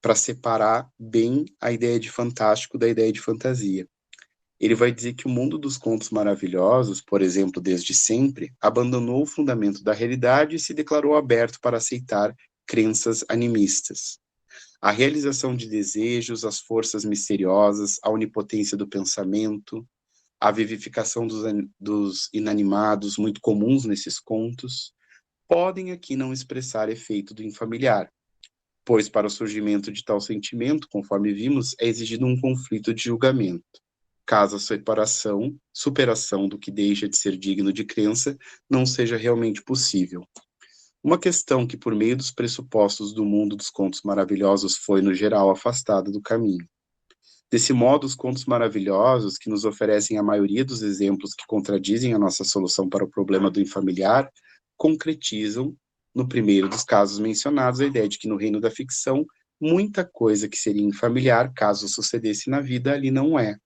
para separar bem a ideia de fantástico da ideia de fantasia. Ele vai dizer que o mundo dos contos maravilhosos, por exemplo, desde sempre, abandonou o fundamento da realidade e se declarou aberto para aceitar crenças animistas. A realização de desejos, as forças misteriosas, a onipotência do pensamento, a vivificação dos inanimados, muito comuns nesses contos, podem aqui não expressar efeito do infamiliar, pois para o surgimento de tal sentimento, conforme vimos, é exigido um conflito de julgamento. Caso a superação do que deixa de ser digno de crença não seja realmente possível. Uma questão que, por meio dos pressupostos do mundo dos contos maravilhosos, foi, no geral, afastada do caminho. Desse modo, os contos maravilhosos, que nos oferecem a maioria dos exemplos que contradizem a nossa solução para o problema do infamiliar, concretizam, no primeiro dos casos mencionados, a ideia de que no reino da ficção, muita coisa que seria infamiliar, caso sucedesse na vida, ali não é.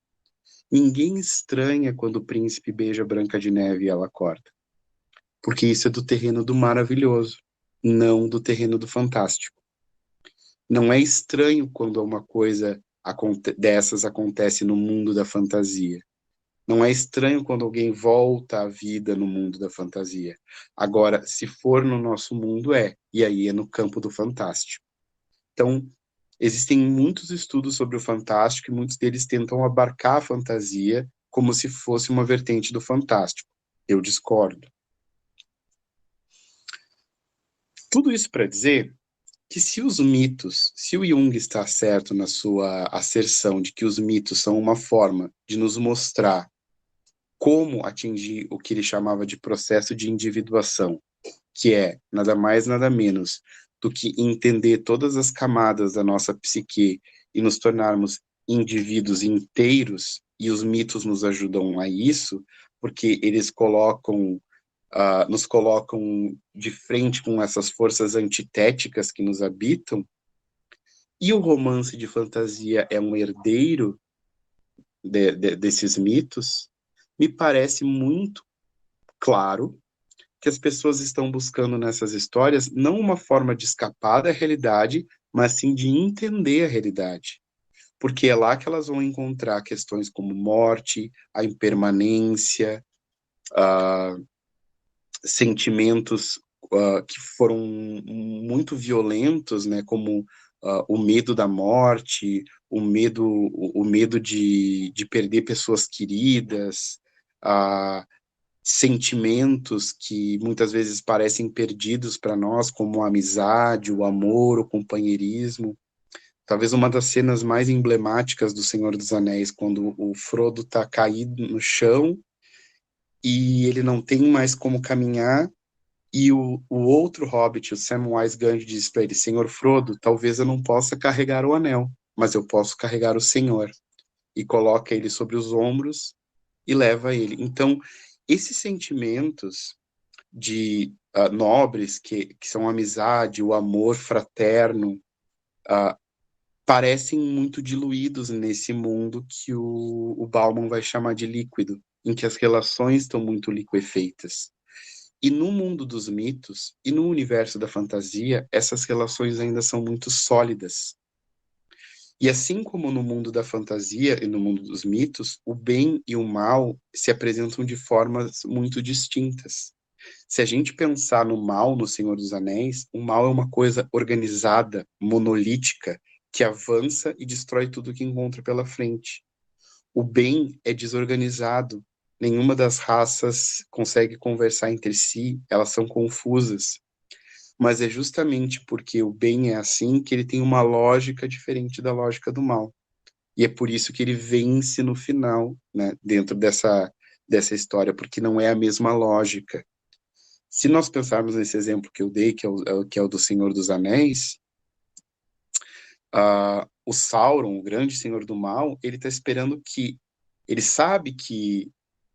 Ninguém estranha quando o príncipe beija Branca de Neve e ela acorda, porque isso é do terreno do maravilhoso, não do terreno do fantástico. Não é estranho quando uma coisa dessas acontece no mundo da fantasia. Não é estranho quando alguém volta à vida no mundo da fantasia. Agora, se for no nosso mundo, e aí é no campo do fantástico. Então, existem muitos estudos sobre o fantástico e muitos deles tentam abarcar a fantasia como se fosse uma vertente do fantástico. Eu discordo. Tudo isso para dizer que se os mitos, se o Jung está certo na sua asserção de que os mitos são uma forma de nos mostrar como atingir o que ele chamava de processo de individuação, que é nada mais, nada menos do que entender todas as camadas da nossa psique e nos tornarmos indivíduos inteiros, e os mitos nos ajudam a isso, porque eles nos colocam de frente com essas forças antitéticas que nos habitam, e o romance de fantasia é um herdeiro desses mitos. Me parece muito claro que as pessoas estão buscando nessas histórias não uma forma de escapar da realidade, mas sim de entender a realidade. Porque é lá que elas vão encontrar questões como morte, a impermanência, sentimentos que foram muito violentos, né, como o medo da morte, o medo de perder pessoas queridas, sentimentos que muitas vezes parecem perdidos para nós, como a amizade, o amor, o companheirismo. Talvez uma das cenas mais emblemáticas do Senhor dos Anéis, quando o Frodo está caído no chão e ele não tem mais como caminhar, e o outro hobbit, o Samwise Gamgee, diz para ele: Senhor Frodo, talvez eu não possa carregar o anel, mas eu posso carregar o Senhor. E coloca ele sobre os ombros e leva ele. Então, esses sentimentos de nobres, que são a amizade, o amor fraterno, parecem muito diluídos nesse mundo que o Bauman vai chamar de líquido, em que as relações estão muito liquefeitas. E no mundo dos mitos, e no universo da fantasia, essas relações ainda são muito sólidas. E assim como no mundo da fantasia e no mundo dos mitos, o bem e o mal se apresentam de formas muito distintas. Se a gente pensar no mal no Senhor dos Anéis, o mal é uma coisa organizada, monolítica, que avança e destrói tudo que encontra pela frente. O bem é desorganizado, nenhuma das raças consegue conversar entre si, elas são confusas. Mas é justamente porque o bem é assim que ele tem uma lógica diferente da lógica do mal. E é por isso que ele vence no final, né, dentro dessa história, porque não é a mesma lógica. Se nós pensarmos nesse exemplo que eu dei, que é o do Senhor dos Anéis, o Sauron, o grande senhor do mal, ele está esperando que... Ele sabe que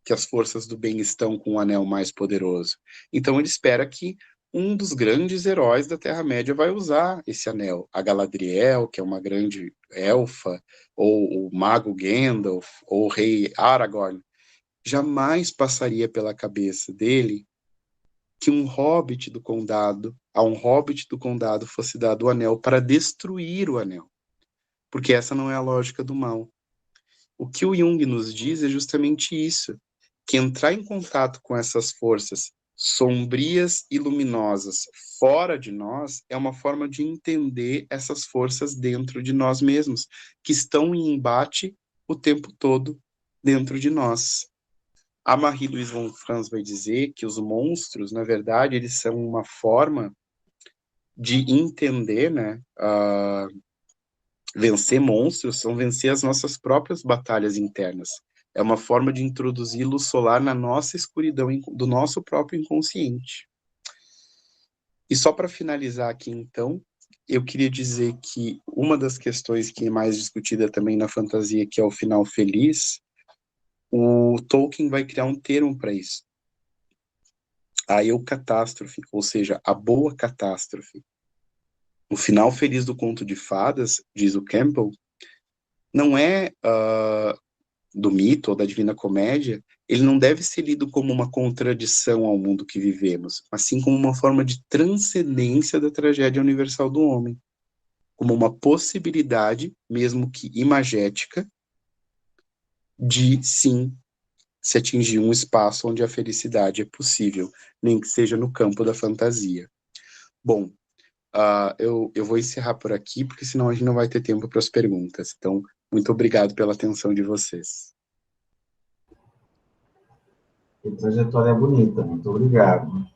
as forças do bem estão com o anel mais poderoso. Então ele espera que um dos grandes heróis da Terra-média vai usar esse anel. A Galadriel, que é uma grande elfa, ou o mago Gandalf, ou o rei Aragorn. Jamais passaria pela cabeça dele que a um hobbit do condado fosse dado o anel para destruir o anel. Porque essa não é a lógica do mal. O que o Jung nos diz é justamente isso, que entrar em contato com essas forças sombrias e luminosas fora de nós é uma forma de entender essas forças dentro de nós mesmos, que estão em embate o tempo todo dentro de nós. A Marie-Louise von Franz vai dizer que os monstros, na verdade, eles são uma forma de entender, né, vencer monstros, são vencer as nossas próprias batalhas internas. É uma forma de introduzir luz solar na nossa escuridão do nosso próprio inconsciente. E só para finalizar aqui, então, eu queria dizer que uma das questões que é mais discutida também na fantasia, que é o final feliz, o Tolkien vai criar um termo para isso. A eucatástrofe, ou seja, a boa catástrofe. O final feliz do conto de fadas, diz o Campbell, não é do mito ou da Divina Comédia, ele não deve ser lido como uma contradição ao mundo que vivemos, mas sim como uma forma de transcendência da tragédia universal do homem, como uma possibilidade, mesmo que imagética, de, sim, se atingir um espaço onde a felicidade é possível, nem que seja no campo da fantasia. Bom, eu vou encerrar por aqui, porque senão a gente não vai ter tempo para as perguntas. Então, muito obrigado pela atenção de vocês. Que trajetória bonita, muito obrigado.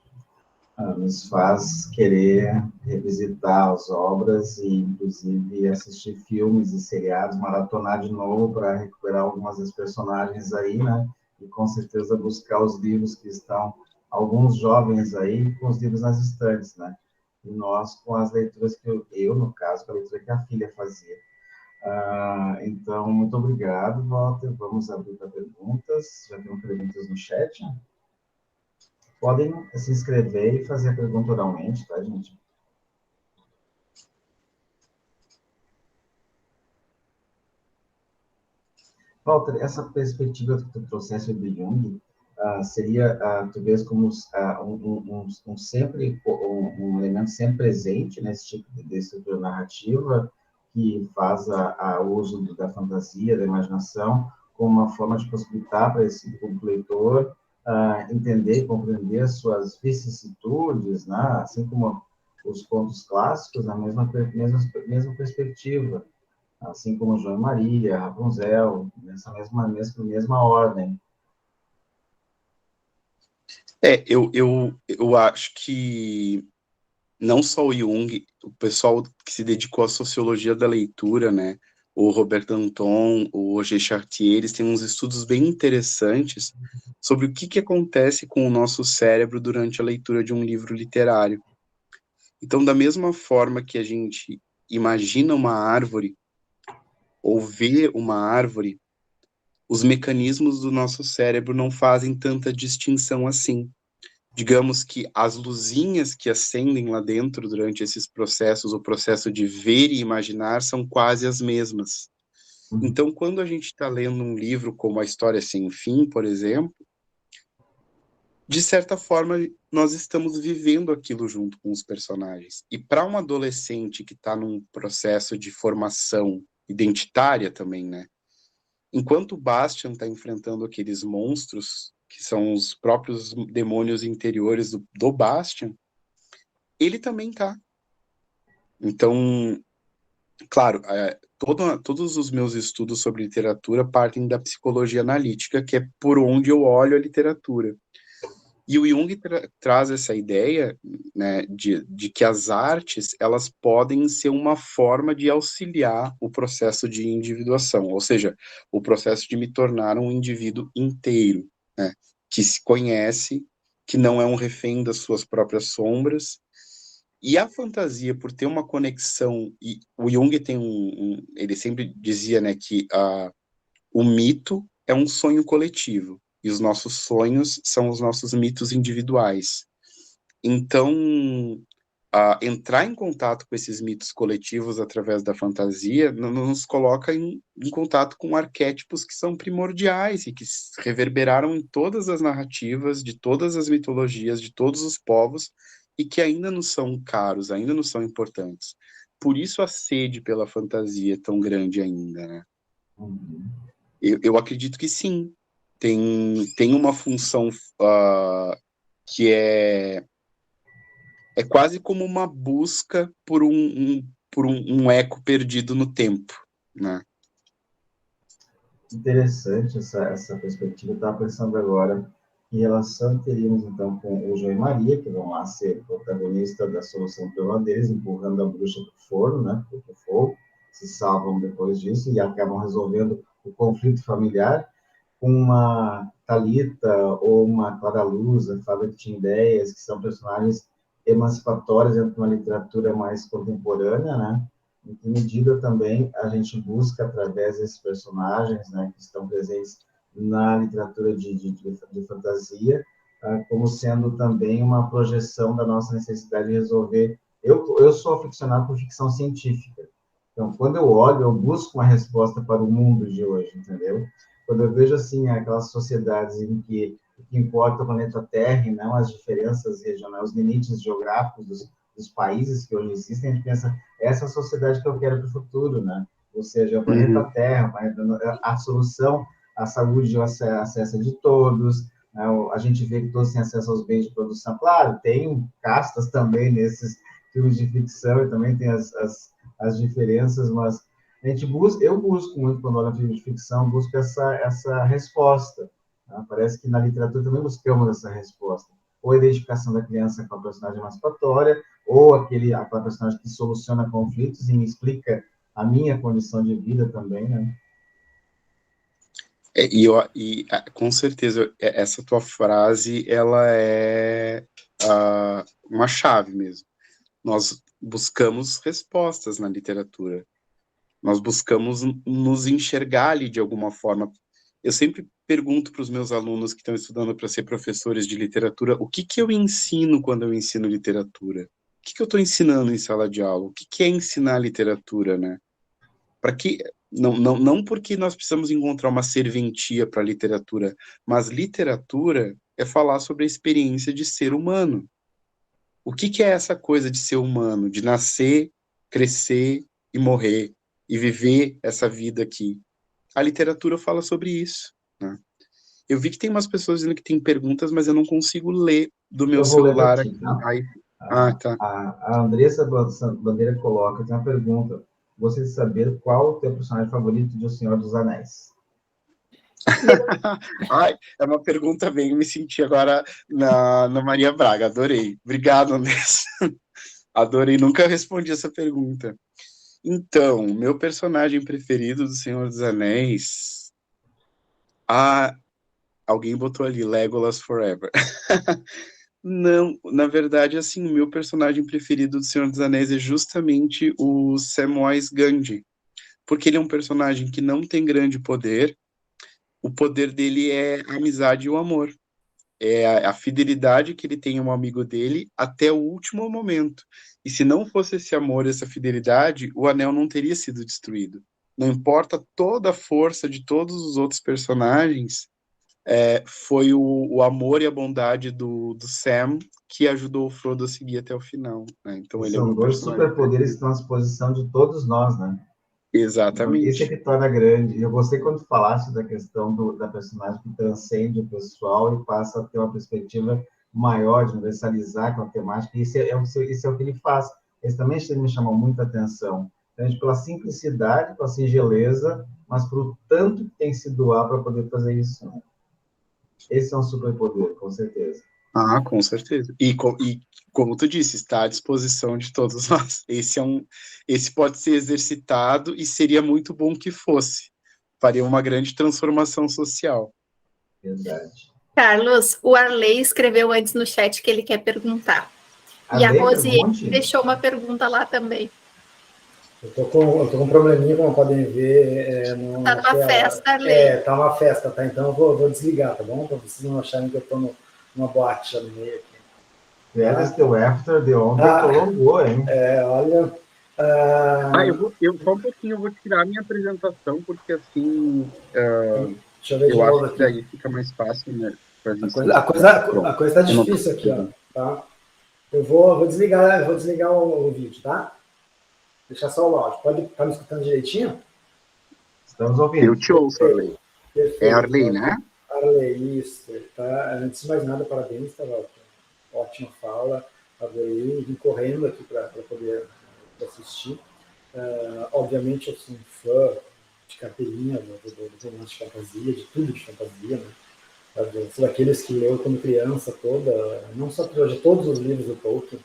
Nos faz querer revisitar as obras e, inclusive, assistir filmes e seriados, maratonar de novo para recuperar algumas das personagens aí, né? E, com certeza, buscar os livros que estão, alguns jovens aí, com os livros nas estantes, né? E nós com as leituras que eu no caso, com a leitura que a filha fazia. Então, muito obrigado, Walter. Vamos abrir para perguntas. Já tem perguntas no chat? Podem se inscrever e fazer a pergunta oralmente, tá, gente? Walter, essa perspectiva que tu trouxeste do Jung, seria, tu vês como um elemento sempre presente nesse tipo de estrutura narrativa, que faz o uso da fantasia, da imaginação, como uma forma de possibilitar para esse público leitor entender e compreender as suas vicissitudes, né? Assim como os contos clássicos, na mesma perspectiva, assim como João e Maria, Rapunzel, nessa mesma ordem. Eu acho que não só o Jung, o pessoal que se dedicou à sociologia da leitura, né, o Robert Anton, o Roger Chartier, eles têm uns estudos bem interessantes sobre o que acontece com o nosso cérebro durante a leitura de um livro literário. Então, da mesma forma que a gente imagina uma árvore ou vê uma árvore, os mecanismos do nosso cérebro não fazem tanta distinção assim. Digamos que as luzinhas que acendem lá dentro durante esses processos, o processo de ver e imaginar, são quase as mesmas. Então, quando a gente está lendo um livro como A História Sem Fim, por exemplo, de certa forma, nós estamos vivendo aquilo junto com os personagens. E para um adolescente que está num processo de formação identitária também, né? Enquanto o Bastian está enfrentando aqueles monstros, que são os próprios demônios interiores do Bastian, ele também está. Então, claro, todos os meus estudos sobre literatura partem da psicologia analítica, que é por onde eu olho a literatura. E o Jung traz essa ideia, né, de que as artes, elas podem ser uma forma de auxiliar o processo de individuação, ou seja, o processo de me tornar um indivíduo inteiro, né, que se conhece, que não é um refém das suas próprias sombras. E a fantasia, por ter uma conexão, e o Jung tem ele sempre dizia, né, que o mito é um sonho coletivo, e os nossos sonhos são os nossos mitos individuais. Então, entrar em contato com esses mitos coletivos através da fantasia nos coloca em contato com arquétipos que são primordiais e que reverberaram em todas as narrativas, de todas as mitologias, de todos os povos, e que ainda nos são caros, ainda nos são importantes. Por isso a sede pela fantasia é tão grande ainda, né? Eu acredito que sim. Tem uma função que é quase como uma busca por um eco perdido no tempo, né? Interessante essa perspectiva. Eu estava pensando agora que relação teríamos, então, com o João e Maria, que vão lá ser protagonista da solução do problema deles, empurrando a bruxa para o forno, né? Para o fogo, se salvam depois disso e acabam resolvendo o conflito familiar, com uma Thalita ou uma Clara Luz, a Fábio que tinha ideias, que são personagens emancipatórias dentro de uma literatura mais contemporânea, né? Em que medida também a gente busca, através desses personagens, né, que estão presentes na literatura de fantasia, como sendo também uma projeção da nossa necessidade de resolver. Eu sou aficionado por ficção científica, então, quando eu olho, eu busco uma resposta para o mundo de hoje, entendeu? Quando eu vejo, assim, aquelas sociedades em que o que importa é o planeta Terra e não as diferenças regionais, os limites geográficos dos países que hoje existem, a gente pensa, essa é a sociedade que eu quero para o futuro, né? Ou seja, o planeta Terra, a solução, a saúde, o acesso de todos, né? A gente vê que todos têm acesso aos bens de produção. Claro, tem castas também nesses filmes de ficção, e também tem as diferenças, mas eu busco muito, quando olho filme de ficção, busco essa resposta. Tá? Parece que na literatura também buscamos essa resposta. Ou a identificação da criança com a personagem emancipatória, ou aquela personagem que soluciona conflitos e me explica a minha condição de vida também, né? Com certeza, essa tua frase, ela é uma chave mesmo. Nós buscamos respostas na literatura. Nós buscamos nos enxergar ali de alguma forma. Eu sempre pergunto para os meus alunos que estão estudando para ser professores de literatura, o que eu ensino quando eu ensino literatura? O que eu estou ensinando em sala de aula? O que é ensinar literatura, né? Para que não porque nós precisamos encontrar uma serventia para a literatura, mas literatura é falar sobre a experiência de ser humano. O que é essa coisa de ser humano, de nascer, crescer e morrer, e viver essa vida aqui? A literatura fala sobre isso, né? Eu vi que tem umas pessoas dizendo que tem perguntas, mas eu não consigo ler do meu celular aqui. Tá? Tá. A Andressa Bandeira coloca, tem uma pergunta. Gostaria de saber qual o teu personagem favorito de O Senhor dos Anéis? Ai, é uma pergunta bem, eu me senti agora na Maria Braga, adorei. Obrigado, Andressa. Adorei, nunca respondi essa pergunta. Então, meu personagem preferido do Senhor dos Anéis... alguém botou ali, Legolas Forever. Não, na verdade, assim, o meu personagem preferido do Senhor dos Anéis é justamente o Samwise Gamgee, porque ele é um personagem que não tem grande poder. O poder dele é a amizade e o amor. É a fidelidade que ele tem a um amigo dele até o último momento. E se não fosse esse amor, essa fidelidade, o anel não teria sido destruído. Não importa toda a força de todos os outros personagens, foi o amor e a bondade do Sam que ajudou o Frodo a seguir até o final, né? Então ele são dois superpoderes que estão à disposição de todos nós, né? Exatamente. Isso é que torna grande. Eu gostei quando tu falaste da questão da personagem que transcende o pessoal e passa a ter uma perspectiva maior, de universalizar com a temática. Isso é o que ele faz. Esse também me chamou muita atenção. Então, pela simplicidade, pela singeleza, mas por tanto que tem que se doar para poder fazer isso. Esse é um superpoder, com certeza. Com certeza. E como tu disse, está à disposição de todos nós. Esse pode ser exercitado e seria muito bom que fosse. Faria uma grande transformação social. Verdade. Carlos, o Arley escreveu antes no chat que ele quer perguntar. E a Rosi deixou uma pergunta lá também. Eu tô com um probleminha, como podem ver. Tá numa festa, Arley. Tá uma festa, tá? Então eu vou desligar, tá bom? Para vocês não acharem que eu tô numa boate já no meio aqui. That the after the on prolongou, hein? Olha... eu só um pouquinho, eu vou tirar a minha apresentação, porque assim... Deixa eu ver de eu novo acho que daí fica mais fácil, né? A coisa tá difícil aqui, ó. Tá? Eu vou desligar o vídeo, tá? Deixar só o áudio. Pode estar me escutando direitinho? Estamos ouvindo. Eu te ouço, Arley. É Arley, né? Arley, isso. Tá? Antes de mais nada, parabéns, tá? Ótima fala. Adorei. Vim correndo aqui para poder assistir. Obviamente, eu sou um fã de carteirinha do romance de fantasia, de tudo de fantasia, né? Sou daqueles que leu quando criança toda, não só trilogia, todos os livros do Tolkien,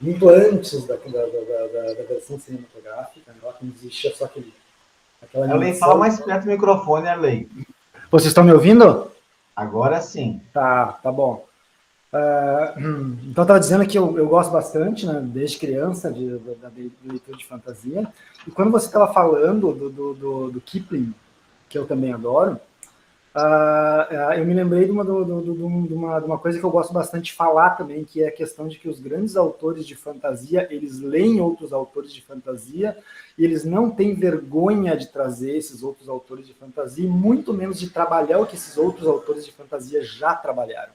muito antes da versão cinematográfica, né? Quando existia só aquela animação. Arley, fala mais perto do microfone, Arley. Vocês estão me ouvindo? Agora sim. Tá bom. Então, estava dizendo que eu gosto bastante, né, desde criança, da leitura de fantasia. E quando você estava falando do Kipling, que eu também adoro, eu me lembrei de uma coisa que eu gosto bastante de falar também, que é a questão de que os grandes autores de fantasia, eles leem outros autores de fantasia e eles não têm vergonha de trazer esses outros autores de fantasia, e muito menos de trabalhar o que esses outros autores de fantasia já trabalharam.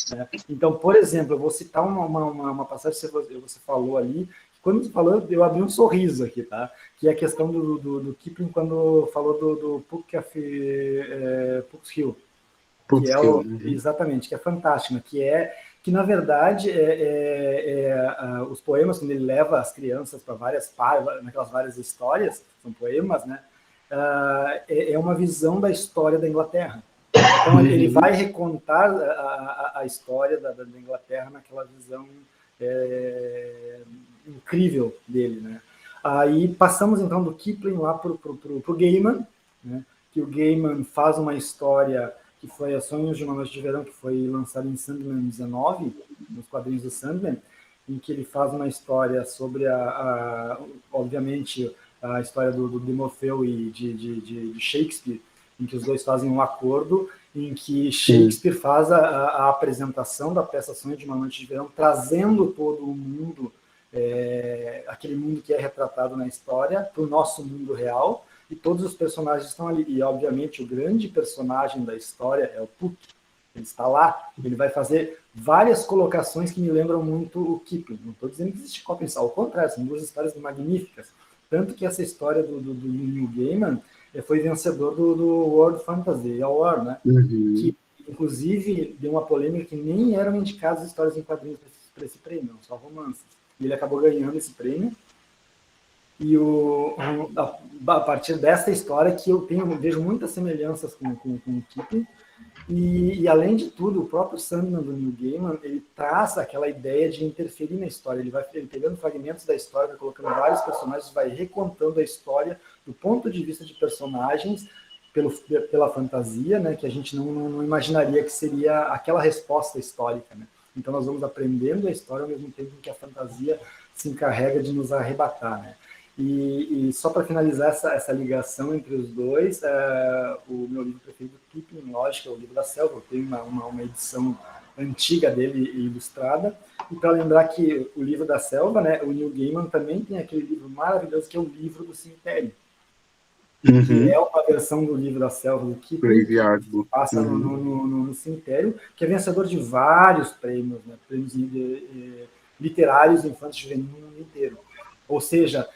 Né? Então, por exemplo, eu vou citar uma passagem que você falou ali. Quando você falou, eu abri um sorriso aqui, tá? Que é a questão do Kipling quando falou do Puck's Hill, que é exatamente, que é fantástico, né? Que na verdade os poemas, quando ele leva as crianças para naquelas várias histórias, são poemas, né? É uma visão da história da Inglaterra. Então, ele vai recontar a história da Inglaterra naquela visão incrível dele, né? Aí passamos, então, do Kipling lá para o Gaiman, né? Que o Gaiman faz uma história que foi A Sonhos de uma Noite de Verão, que foi lançada em Sandman 19, nos quadrinhos do Sandman, em que ele faz uma história sobre, obviamente, a história do Demofeu e de Shakespeare, em que os dois fazem um acordo, em que Shakespeare faz a apresentação da peça Sonho de uma Noite de Verão, trazendo todo o mundo, aquele mundo que é retratado na história, para o nosso mundo real, e todos os personagens estão ali. E, obviamente, o grande personagem da história é o Puck. Ele está lá, ele vai fazer várias colocações que me lembram muito o Kipling. Não estou dizendo que existe cópia, ao contrário, são duas histórias magníficas. Tanto que essa história do Neil Gaiman foi vencedor do World Fantasy Award, né? Que, inclusive, deu uma polêmica que nem eram indicadas histórias em quadrinhos para esse prêmio, só romances. E ele acabou ganhando esse prêmio. E a partir dessa história que eu vejo muitas semelhanças com o Kipling. E, além de tudo, o próprio Sandman do Neil Gaiman, ele traz aquela ideia de interferir na história. Ele vai pegando fragmentos da história, vai colocando vários personagens, vai recontando a história do ponto de vista de personagens pela fantasia, né, que a gente não imaginaria que seria aquela resposta histórica. Né? Então nós vamos aprendendo a história ao mesmo tempo que a fantasia se encarrega de nos arrebatar. Né? E só para finalizar essa ligação entre os dois, o meu livro preferido do Kipling, lógico, é o Livro da Selva. Eu tenho uma edição antiga dele ilustrada. E para lembrar que o Livro da Selva, né, o Neil Gaiman também tem aquele livro maravilhoso que é o Livro do Cemitério. Que é uma versão do Livro da Selva do Kipling, que passa no cemitério, que é vencedor de vários prêmios, né, prêmios literários infantis juvenis no mundo inteiro. Ou seja,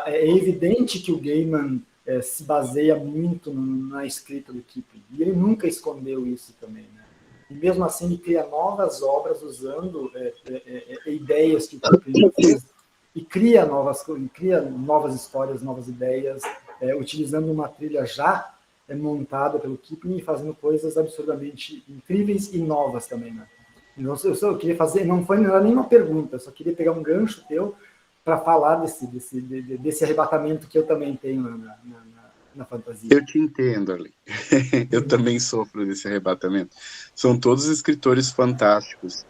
é evidente que o Gaiman se baseia muito na escrita do Kipling. E ele nunca escondeu isso também. Né? E mesmo assim ele cria novas obras usando ideias que o Kipling fez e cria novas histórias, novas ideias, utilizando uma trilha já montada pelo Kipling e fazendo coisas absurdamente incríveis e novas também. Né? Então, eu só queria fazer, não era nem uma pergunta, eu só queria pegar um gancho teu para falar desse arrebatamento que eu também tenho na fantasia. Eu te entendo, Ali. Eu também sofro desse arrebatamento. São todos escritores fantásticos.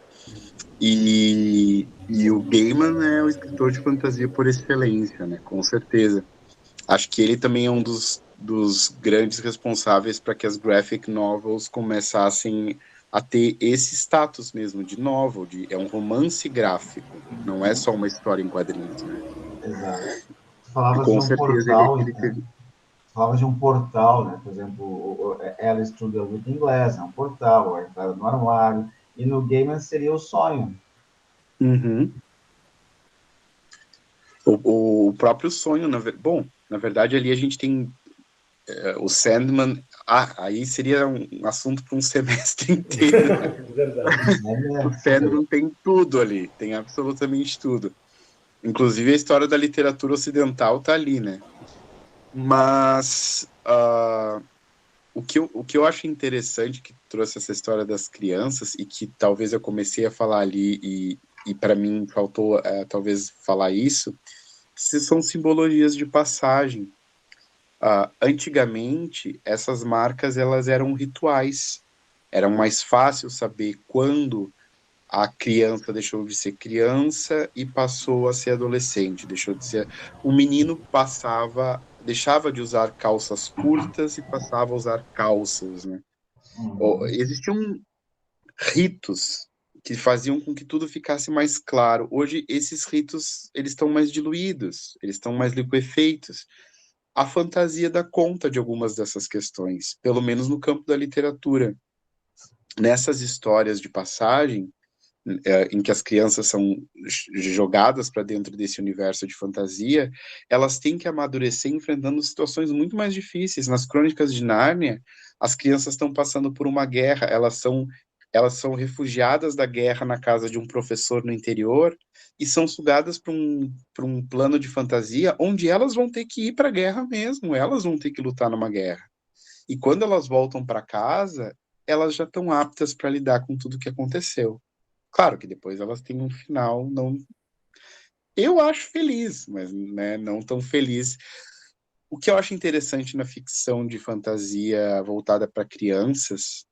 E o Gaiman é o escritor de fantasia por excelência, né? Com certeza. Acho que ele também é um dos grandes responsáveis para que as graphic novels começassem a ter esse status mesmo de novel, é um romance gráfico, não é só uma história em quadrinhos, né? Exato. Falava com de um certeza portal, falava de um portal, né? Por exemplo, ela estuda luta inglesa, é um portal, a entrada no armário, e no Gaiman seria o sonho. O próprio sonho, na verdade, ali a gente tem o Sandman, aí seria um assunto para um semestre inteiro. O Sandman tem tudo ali, tem absolutamente tudo. Inclusive a história da literatura ocidental está ali, né? Mas o que eu acho interessante que trouxe essa história das crianças e que talvez eu comecei a falar ali e para mim faltou talvez falar isso, são simbologias de passagem. Antigamente, essas marcas elas eram rituais. Era mais fácil saber quando a criança deixou de ser criança e passou a ser adolescente, deixou de ser... O menino deixava de usar calças curtas e passava a usar calças, né? Existiam ritos que faziam com que tudo ficasse mais claro. Hoje, esses ritos, eles estão mais diluídos, eles estão mais liquefeitos. A fantasia dá conta de algumas dessas questões, pelo menos no campo da literatura. Nessas histórias de passagem, em que as crianças são jogadas para dentro desse universo de fantasia, elas têm que amadurecer enfrentando situações muito mais difíceis. Nas Crônicas de Nárnia, as crianças estão passando por uma guerra, elas são refugiadas da guerra na casa de um professor no interior e são sugadas para um plano de fantasia onde elas vão ter que ir para a guerra mesmo, elas vão ter que lutar numa guerra. E quando elas voltam para casa, elas já estão aptas para lidar com tudo que aconteceu. Claro que depois elas têm um final, não... Eu acho feliz, mas, né, não tão feliz. O que eu acho interessante na ficção de fantasia voltada para crianças,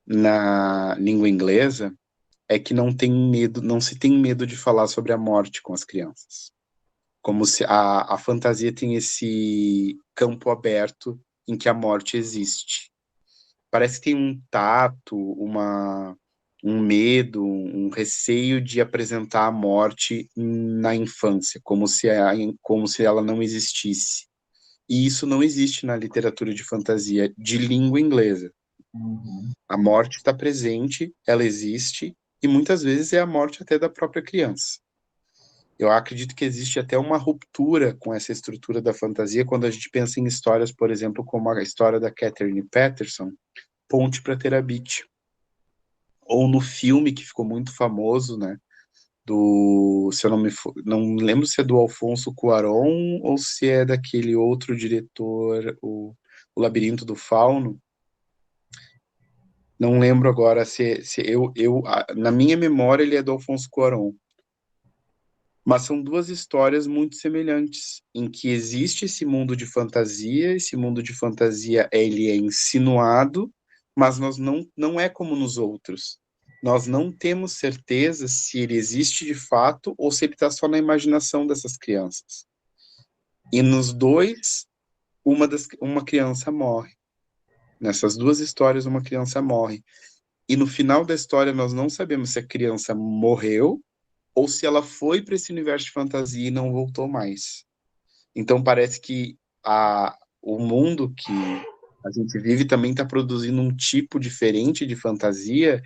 na língua inglesa, é que não se tem medo de falar sobre a morte com as crianças. Como se a fantasia tem esse campo aberto em que a morte existe. Parece que tem um tato, um medo, um receio de apresentar a morte na infância, como se ela não existisse. E isso não existe na literatura de fantasia de língua inglesa. A morte está presente, ela existe, e muitas vezes é a morte até da própria criança. Eu acredito que existe até uma ruptura com essa estrutura da fantasia quando a gente pensa em histórias, por exemplo, como a história da Catherine Paterson, Ponte para Terabithia. Ou no filme que ficou muito famoso, né, se eu não lembro se é do Alfonso Cuarón ou se é daquele outro diretor, o Labirinto do Fauno. Não lembro agora na minha memória ele é do Alfonso Cuarón. Mas são duas histórias muito semelhantes, em que existe esse mundo de fantasia, ele é insinuado, mas não é como nos outros. Nós não temos certeza se ele existe de fato ou se ele está só na imaginação dessas crianças. E nos dois, uma criança morre. Nessas duas histórias, uma criança morre. E no final da história, nós não sabemos se a criança morreu ou se ela foi para esse universo de fantasia e não voltou mais. Então parece que o mundo que a gente vive também está produzindo um tipo diferente de fantasia,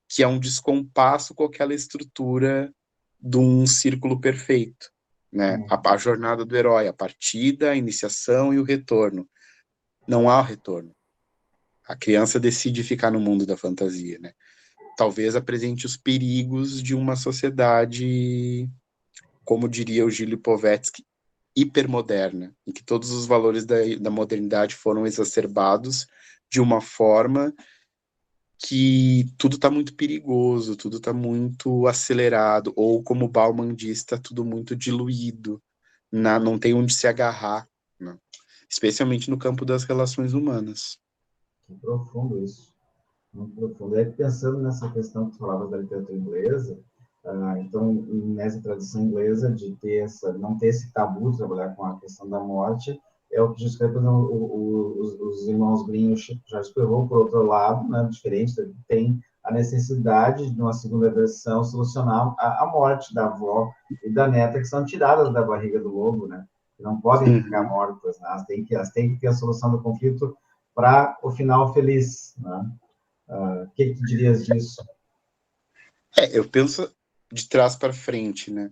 que é um descompasso com aquela estrutura de um círculo perfeito, né? A jornada do herói, a partida, a iniciação e o retorno. Não há retorno. A criança decide ficar no mundo da fantasia, né? Talvez apresente os perigos de uma sociedade, como diria o Gilles Lipovetsky, hipermoderna, em que todos os valores da modernidade foram exacerbados de uma forma que tudo está muito perigoso, tudo está muito acelerado, ou como Bauman diz, está tudo muito diluído, não tem onde se agarrar, né? Especialmente no campo das relações humanas. Que profundo isso. Muito profundo. E aí, pensando nessa questão que tu falavas da literatura inglesa, então, nessa tradição inglesa de não ter esse tabu de trabalhar com a questão da morte, é o que justifica, por exemplo, os irmãos Grimm já escreveu, por outro lado, né, diferente, tem a necessidade de uma segunda versão solucionar a morte da avó e da neta, que são tiradas da barriga do lobo, né, que não podem ficar mortas, né, elas têm que ter a solução do conflito para o final feliz, né? O que tu dirias disso? Eu penso de trás para frente, né?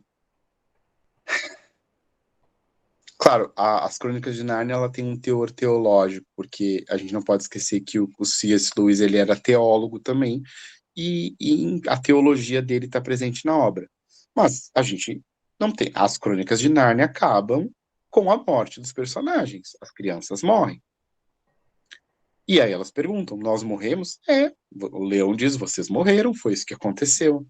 Claro, as Crônicas de Nárnia, ela tem um teor teológico, porque a gente não pode esquecer que o C.S. Lewis, ele era teólogo também, e a teologia dele está presente na obra. Mas a gente não tem. As Crônicas de Nárnia acabam com a morte dos personagens. As crianças morrem. E aí elas perguntam, nós morremos? O leão diz, vocês morreram, foi isso que aconteceu.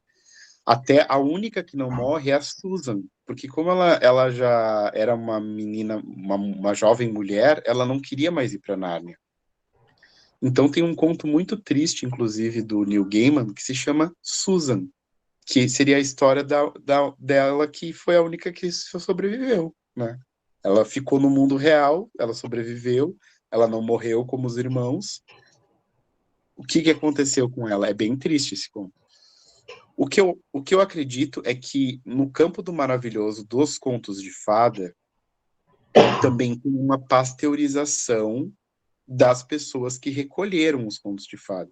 Até a única que não morre é a Susan, porque como ela já era uma menina, uma jovem mulher, ela não queria mais ir para Nárnia. Então tem um conto muito triste, inclusive, do Neil Gaiman, que se chama Susan, que seria a história dela, que foi a única que sobreviveu, né? Ela ficou no mundo real, ela sobreviveu, ela não morreu como os irmãos. O que aconteceu com ela? É bem triste esse conto. O que eu acredito é que no campo do maravilhoso dos contos de fada também tem uma pasteurização das pessoas que recolheram os contos de fada.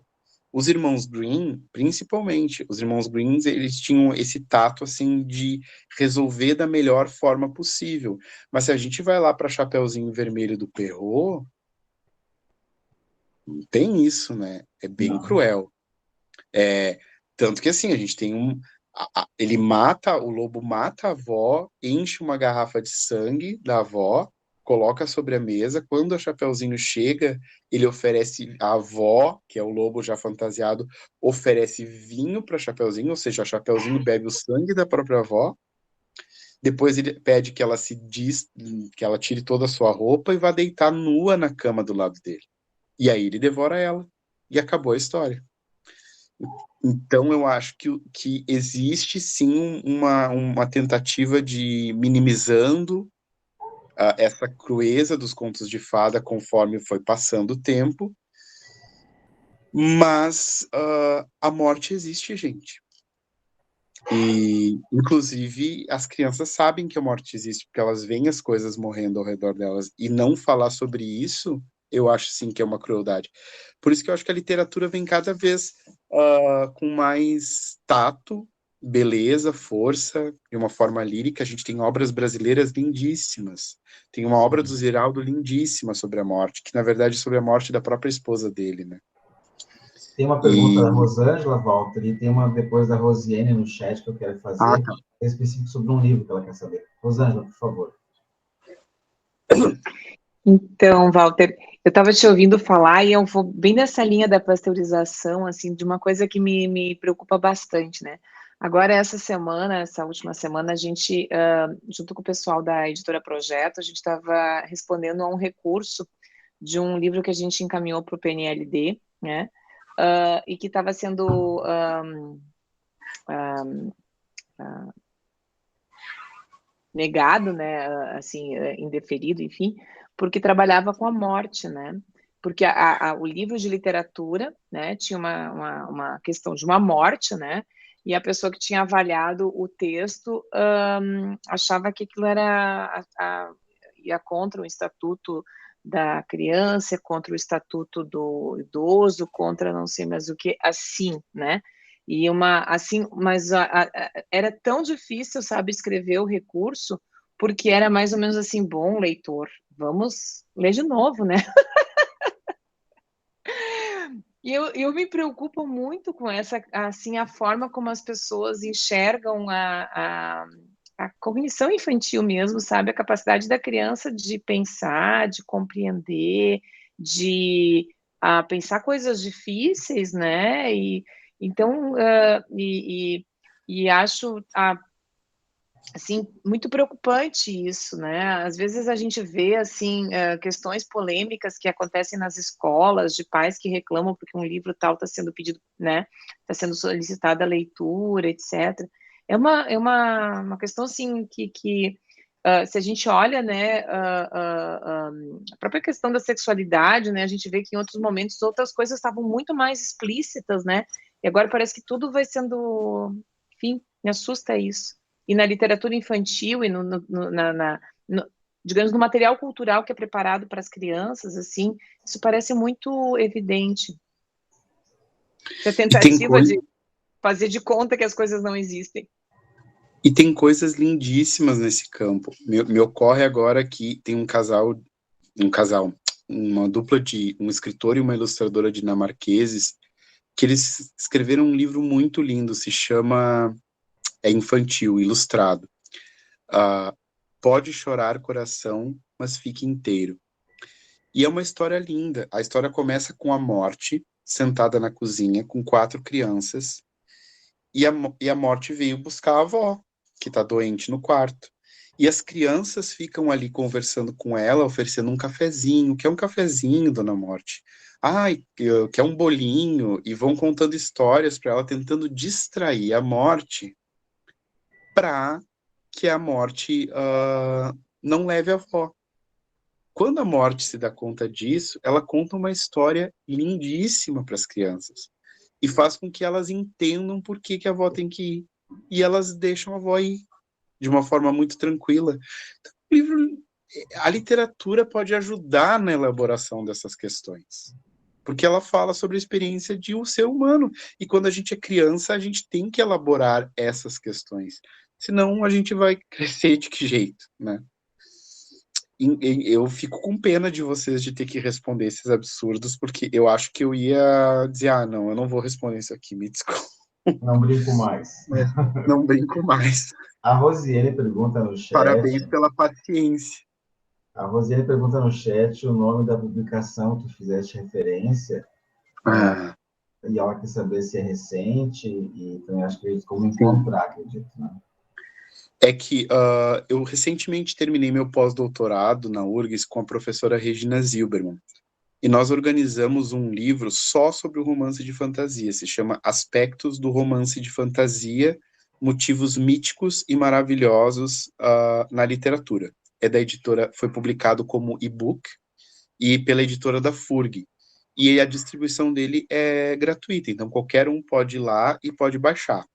Os irmãos Grimm, principalmente, os irmãos Grimm, eles tinham esse tato, assim, de resolver da melhor forma possível. Mas se a gente vai lá para Chapeuzinho Vermelho do Perrault, não tem isso, né? É bem cruel. Tanto que, assim, a gente tem o lobo mata a avó, enche uma garrafa de sangue da avó, coloca sobre a mesa. Quando a Chapeuzinho chega, ele oferece a avó, que é o lobo já fantasiado, oferece vinho para Chapeuzinho, ou seja, a Chapeuzinho bebe o sangue da própria avó. Depois ele pede que ela que ela tire toda a sua roupa e vá deitar nua na cama do lado dele. E aí ele devora ela. E acabou a história. Então eu acho que existe sim uma tentativa de minimizando essa crueza dos contos de fada conforme foi passando o tempo, mas a morte existe, gente. E, inclusive, as crianças sabem que a morte existe, porque elas veem as coisas morrendo ao redor delas, e não falar sobre isso, eu acho sim que é uma crueldade. Por isso que eu acho que a literatura vem cada vez com mais tato, beleza, força, de uma forma lírica. A gente tem obras brasileiras lindíssimas. Tem uma obra do Ziraldo lindíssima sobre a morte, que na verdade é sobre a morte da própria esposa dele, né? Tem uma pergunta da Rosângela, Walter, e tem uma depois da Rosiane no chat que eu quero fazer, tá. específico sobre um livro que ela quer saber. Rosângela, por favor. Então, Walter, eu estava te ouvindo falar e eu vou bem nessa linha da pasteurização, assim, de uma coisa que me preocupa bastante, né? Agora, essa última semana, a gente, junto com o pessoal da editora Projeto, a gente estava respondendo a um recurso de um livro que a gente encaminhou para o PNLD, né? E que estava sendo negado, né? Assim, indeferido, enfim, porque trabalhava com a morte, né? Porque o livro de literatura, né, tinha uma questão de uma morte, né? E a pessoa que tinha avaliado o texto achava que aquilo ia contra o estatuto da criança, contra o estatuto do idoso, contra não sei mais o que, assim, né? E mas era tão difícil, sabe, escrever o recurso, porque era mais ou menos assim, bom, leitor, vamos ler de novo, né? E eu me preocupo muito com assim, a forma como as pessoas enxergam a cognição infantil mesmo, sabe? A capacidade da criança de pensar, de compreender, de pensar coisas difíceis, né? Então, acho assim, muito preocupante isso, né? Às vezes a gente vê, assim, questões polêmicas que acontecem nas escolas, de pais que reclamam porque um livro tal está sendo pedido, né? Está sendo solicitada a leitura, etc. É uma questão, assim, que se a gente olha, né, a própria questão da sexualidade, né, a gente vê que em outros momentos outras coisas estavam muito mais explícitas, né? E agora parece que tudo vai sendo... Enfim, me assusta isso. E na literatura infantil e digamos, no material cultural que é preparado para as crianças, assim, isso parece muito evidente. Essa tentativa de fazer de conta que as coisas não existem. E tem coisas lindíssimas nesse campo. Me ocorre agora que tem uma dupla de um escritor e uma ilustradora dinamarqueses, que eles escreveram um livro muito lindo, se chama... É infantil, ilustrado. Pode chorar coração, mas fique inteiro. E é uma história linda. A história começa com a morte, sentada na cozinha, com 4 crianças, e a morte veio buscar a avó, que está doente no quarto. E as crianças ficam ali conversando com ela, oferecendo um cafezinho. O que é um cafezinho, dona Morte? quer um bolinho, e vão contando histórias para ela, tentando distrair a morte, para que a morte não leve a avó. Quando a morte se dá conta disso, ela conta uma história lindíssima para as crianças e faz com que elas entendam por que a avó tem que ir. E elas deixam a avó ir de uma forma muito tranquila. Então, a literatura pode ajudar na elaboração dessas questões, porque ela fala sobre a experiência de um ser humano. E quando a gente é criança, a gente tem que elaborar essas questões. Senão, a gente vai crescer de que jeito, né? Eu fico com pena de vocês de ter que responder esses absurdos, porque eu acho que eu ia dizer, não, eu não vou responder isso aqui, me desculpa. Não brinco mais. Não brinco mais. A Rosiane pergunta no chat... Parabéns pela paciência. A Rosiane pergunta no chat o nome da publicação que fizeste referência, e ela quer saber se é recente, e também acho que como encontrar, acredito, né? É que eu recentemente terminei meu pós-doutorado na URGS com a professora Regina Zilberman, e nós organizamos um livro só sobre o romance de fantasia, se chama Aspectos do Romance de Fantasia, Motivos Míticos e Maravilhosos na Literatura. É da editora, foi publicado como e-book, e pela editora da FURG, e a distribuição dele é gratuita, então qualquer um pode ir lá e pode baixar.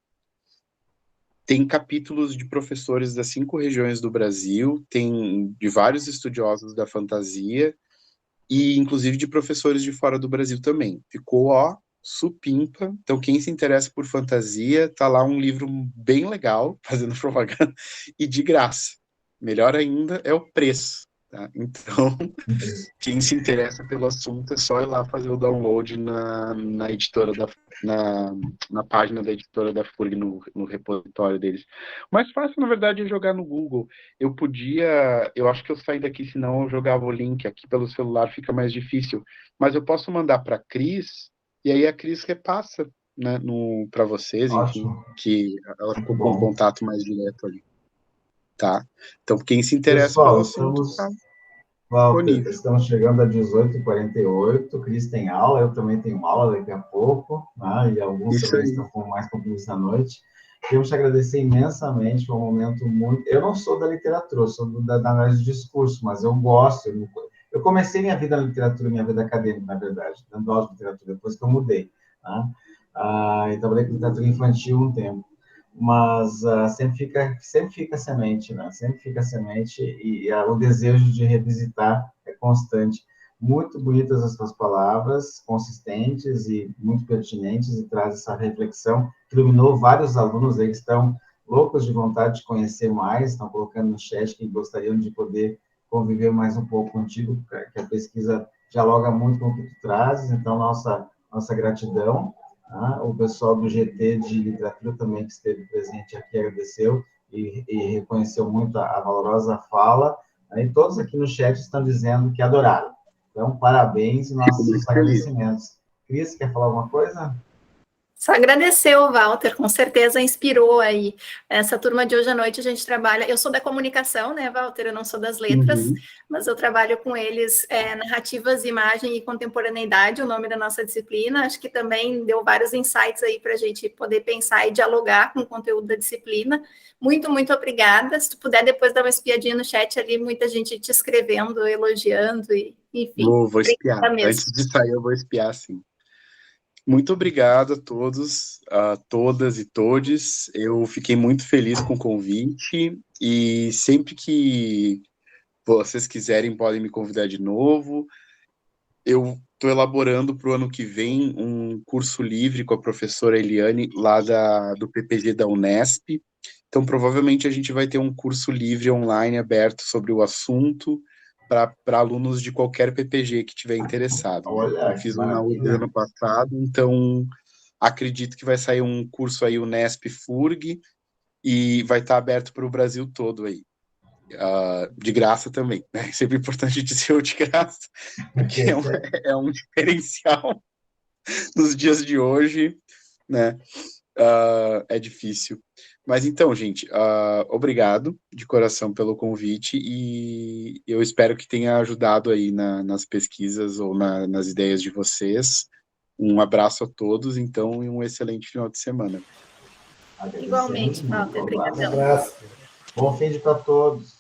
Tem capítulos de professores das 5 regiões do Brasil, tem de vários estudiosos da fantasia, e inclusive de professores de fora do Brasil também. Ficou, supimpa. Então, quem se interessa por fantasia, tá lá um livro bem legal, fazendo propaganda, e de graça. Melhor ainda é o preço. Tá? Então, quem se interessa pelo assunto é só ir lá fazer o download na editora na página da editora da FURG, no repositório deles. O mais fácil, na verdade, é jogar no Google. Eu acho que eu saí daqui, senão eu jogava o link aqui pelo celular, fica mais difícil. Mas eu posso mandar para a Cris, e aí a Cris repassa, né, para vocês, enfim, que ela ficou com um contato mais direto ali. Tá? Então, quem se interessa Pessoal, pelo assunto, Walter, estamos chegando a 18h48, Cris tem aula, eu também tenho aula daqui a pouco, né? E alguns também estão com mais compromisso à noite. Queremos te agradecer imensamente, foi um momento muito... Eu não sou da literatura, eu sou da análise de discurso, mas eu gosto. Eu comecei minha vida na literatura, minha vida acadêmica, na verdade, dando aula de literatura, depois que eu mudei. Tá? Eu trabalhei com literatura infantil um tempo. Mas sempre fica a semente, né? Sempre fica a semente e o desejo de revisitar é constante. Muito bonitas as suas palavras, consistentes e muito pertinentes, e traz essa reflexão que iluminou vários alunos aí que estão loucos de vontade de conhecer mais, estão colocando no chat que gostariam de poder conviver mais um pouco contigo, que a pesquisa dialoga muito com o que tu trazes, então nossa gratidão. O pessoal do GT de Literatura também, que esteve presente aqui, agradeceu e reconheceu muito a valorosa fala. E todos aqui no chat estão dizendo que adoraram. Então, parabéns e nossos agradecimentos. Cris, quer falar alguma coisa? Só agradecer o Walter, com certeza inspirou aí. Essa turma de hoje à noite a gente trabalha... Eu sou da comunicação, né, Walter? Eu não sou das letras, mas eu trabalho com eles narrativas, imagem e contemporaneidade, o nome da nossa disciplina. Acho que também deu vários insights aí para a gente poder pensar e dialogar com o conteúdo da disciplina. Muito, muito obrigada. Se tu puder depois dar uma espiadinha no chat ali, muita gente te escrevendo, elogiando, e enfim. Vou espiar. Antes de sair, eu vou espiar, sim. Muito obrigado a todos, a todas e todes. Eu fiquei muito feliz com o convite e sempre que vocês quiserem podem me convidar de novo. Eu estou elaborando para o ano que vem um curso livre com a professora Eliane, lá do PPG da Unesp. Então, provavelmente a gente vai ter um curso livre online aberto sobre o assunto, para alunos de qualquer PPG que estiver interessado. Olha, eu fiz um na URGS ano passado, então acredito que vai sair um curso aí, Unesp FURG, e vai estar aberto para o Brasil todo aí. De graça também, né? Sempre importante dizer o de graça, porque é um diferencial nos dias de hoje, né? É difícil. Mas então, gente, obrigado de coração pelo convite e eu espero que tenha ajudado aí nas pesquisas ou nas ideias de vocês. Um abraço a todos, então, e um excelente final de semana. Igualmente, Walter. Obrigadão. Um abraço. Bom fim de para todos.